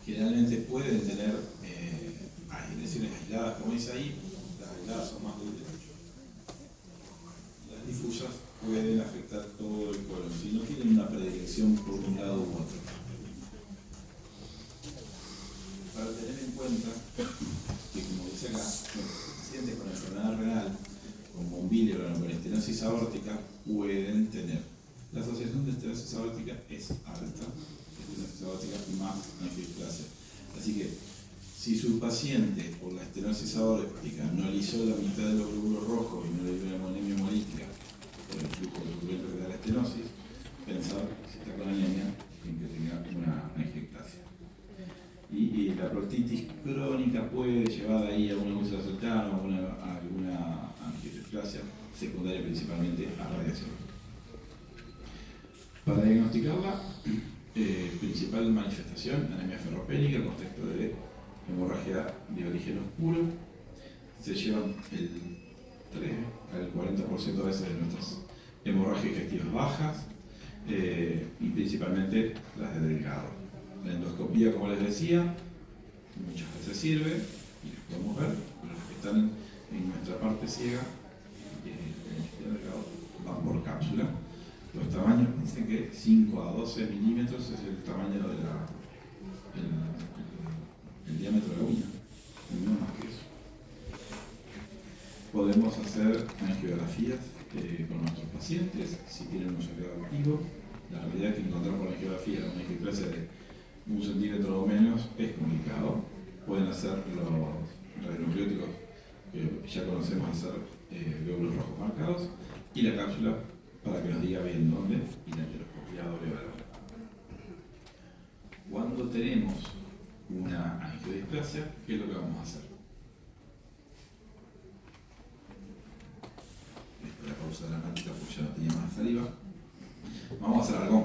generalmente pueden tener lesiones aisladas, como dice ahí, las aisladas son más duras. Las difusas pueden afectar todo el colon, si no tienen una predilección por un lado u otro. Para tener en cuenta que, como dice acá, los pacientes con enfermedad renal, con bombilio o con estenosis aórtica, pueden tener. La asociación de estenosis aórtica es alta, estenosis aórtica más angioplasia. Así que, si su paciente por la estenosis aórtica no alisó la mitad de los glóbulos rojos y no le dio una anemia hemolítica por el flujo turbulento que da la estenosis, pensar si está con anemia en que tenga una angioplasia. Y la proctitis crónica puede llevar ahí a una úlcera cercana o a alguna angioplasia secundaria principalmente a radiación. Para diagnosticarla, Principal manifestación, anemia ferropénica, en contexto de hemorragia de origen oscuro. Se llevan el 3 al 40% a veces de nuestras hemorragias digestivas bajas, y principalmente las de delgado. La endoscopía, como les decía, muchas veces sirve, y las podemos ver, pero los que están en nuestra parte ciega, el delgado, van por cápsula. Los tamaños dicen que 5 a 12 milímetros es el tamaño de el diámetro de la uña, no más que eso. Podemos hacer angiografías con nuestros pacientes si tienen un sangrado activo. La realidad es que encontrar por angiografía una angioclasia de 1 centímetro o menos es complicado. Pueden hacer los radionucleóticos que ya conocemos, hacer glóbulos rojos marcados, y la cápsula para que nos diga bien dónde, y la enteroscopia doble valor. Cuando tenemos una angiodisplasia, ¿qué es lo que vamos a hacer? Esta es la pausa dramática porque ya no tenía más saliva. Vamos a hacer argón.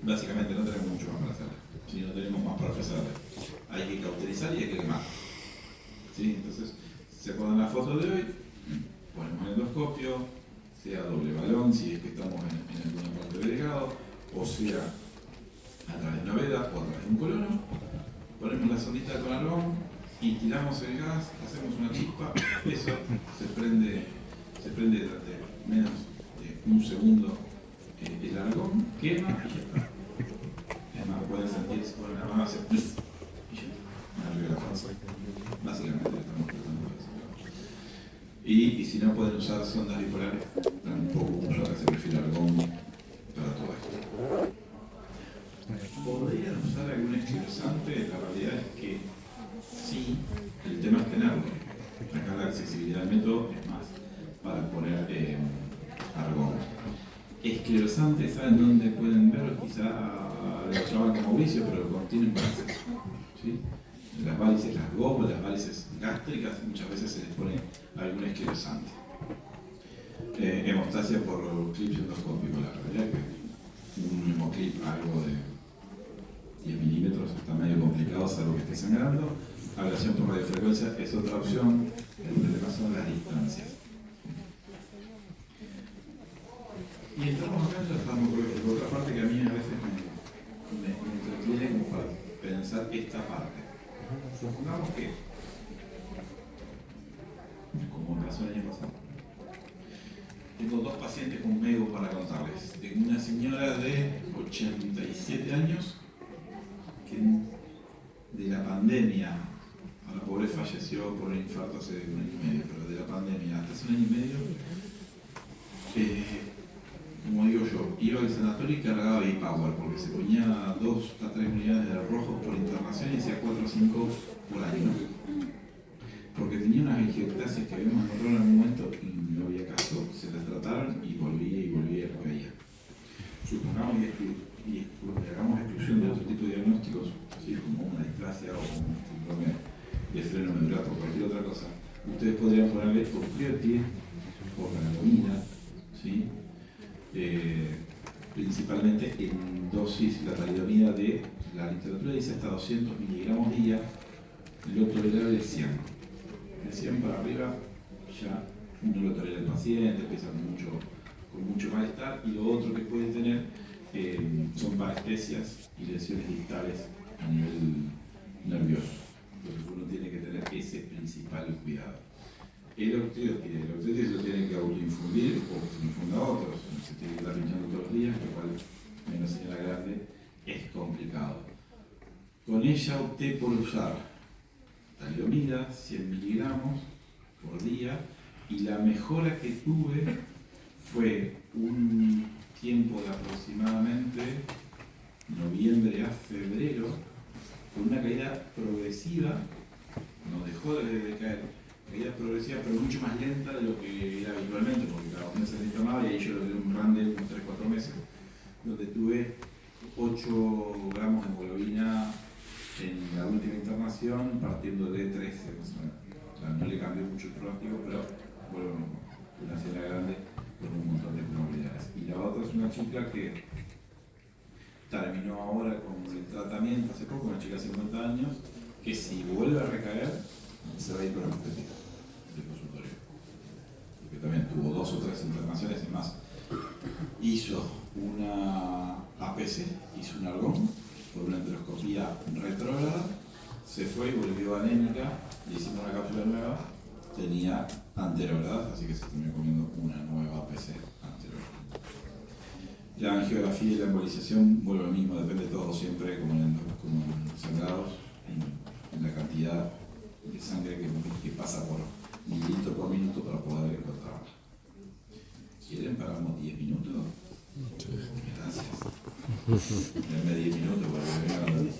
Básicamente no tenemos mucho más para hacer, si no tenemos más para ofrecerle. Hay que cauterizar y hay que quemar. ¿Sí? Entonces, se ponen la foto de hoy, ponemos el endoscopio, sea doble balón si es que estamos en alguna parte del delgado, o sea a través de una veda o a través de un colono. Ponemos la sondita con argón y tiramos el gas, hacemos una chispa, eso se prende durante menos de un segundo, el argón quema y ya está. Además pueden sentir, si ponen la mano hace y ya está, arriba de la panza. Básicamente le estamos tratando de hacer. Y si no pueden usar sondas bipolares, tampoco usuarios se prefiere argón para todo esto. ¿Podrían usar algún esclerosante? La realidad es que sí, el tema es tenerlo. Acá la accesibilidad del método es más para poner argón. Esclerosante, ¿saben dónde pueden verlo? Quizá lo trabajan con Mauricio, pero contienen varices. ¿Sí? Las varices, las GOP, las varices gástricas, muchas veces se les pone algún esclerosante. Hemostasia por clip endoscópico, la realidad que un hemoclip algo de 10 milímetros está medio complicado, salvo que esté sangrando. Ablación por radiofrecuencia es otra opción. El problema son las distancias. Y entramos acá en la farmacología, otra parte que a mí a veces me entretiene como para pensar esta parte. Supongamos que, como me pasó el año pasado, tengo 2 pacientes conmigo para contarles. Tengo una señora de 87 años que de la pandemia, a la pobre falleció por un infarto hace 1 año y medio, pero de la pandemia hasta hace 1 año y medio, como digo yo, iba al sanatorio y cargaba B-Power porque se ponía 2 a 3 unidades de rojos por internación y hacía 4 o 5 por año. Porque tenía unas angioclasias que habíamos encontrado en algún momento y no había caso, se las trataron y volvía y recaía. Supongamos y hagamos exclusión de otro tipo de diagnósticos, así como una displasia o un síndrome de freno medular o cualquier otra cosa. Ustedes podrían ponerle porfiotie o ranitidina, ¿sí? Principalmente en dosis, la talidomida de la literatura dice hasta 200 miligramos día, lo tolerable de 100. De 100 para arriba ya no lo tolera el paciente, empieza con mucho malestar, y lo otro que puede tener son parestesias y lesiones distales a nivel nervioso. Entonces uno tiene que tener ese principal cuidado. El octreotide se lo tiene que autoinfundir o se infunda a otros, se tiene que estar pinchando todos los días, lo cual en una señora grande es complicado. Con ella opté por usar talidomida, 100 miligramos por día, y la mejora que tuve fue un tiempo de aproximadamente noviembre a febrero, con una caída progresiva, no dejó de caer, caída progresiva pero mucho más lenta de lo que era habitualmente, porque cada 2 meses se inflamaba, y ahí yo lo di un run de unos 3-4 meses, donde tuve 8 gramos de hemoglobina en la última internación, partiendo de 13 más o menos. O sea, no le cambió mucho el pronóstico, pero vuelvo a lo mismo. Una señora grande con un montón de comorbilidades. Y la otra es una chica que terminó ahora con el tratamiento hace poco, una chica de 50 años, que si vuelve a recaer, se va a ir con anestesia del consultorio. Porque también tuvo 2 o 3 internaciones y más. Hizo una APC, hizo un argón, por una enteroscopía retrógrada, se fue y volvió anémica, le hicimos una cápsula nueva, tenía anterograda, así que se terminó comiendo una nueva APC anterior. La angiografía y la embolización, bueno, lo mismo, depende todo siempre, como en sangrados, en la cantidad de sangre que pasa por mililitro por minuto para poder encontrarla. ¿Quieren paramos 10 minutos? Gracias. Denme 10 minutos para que vengan.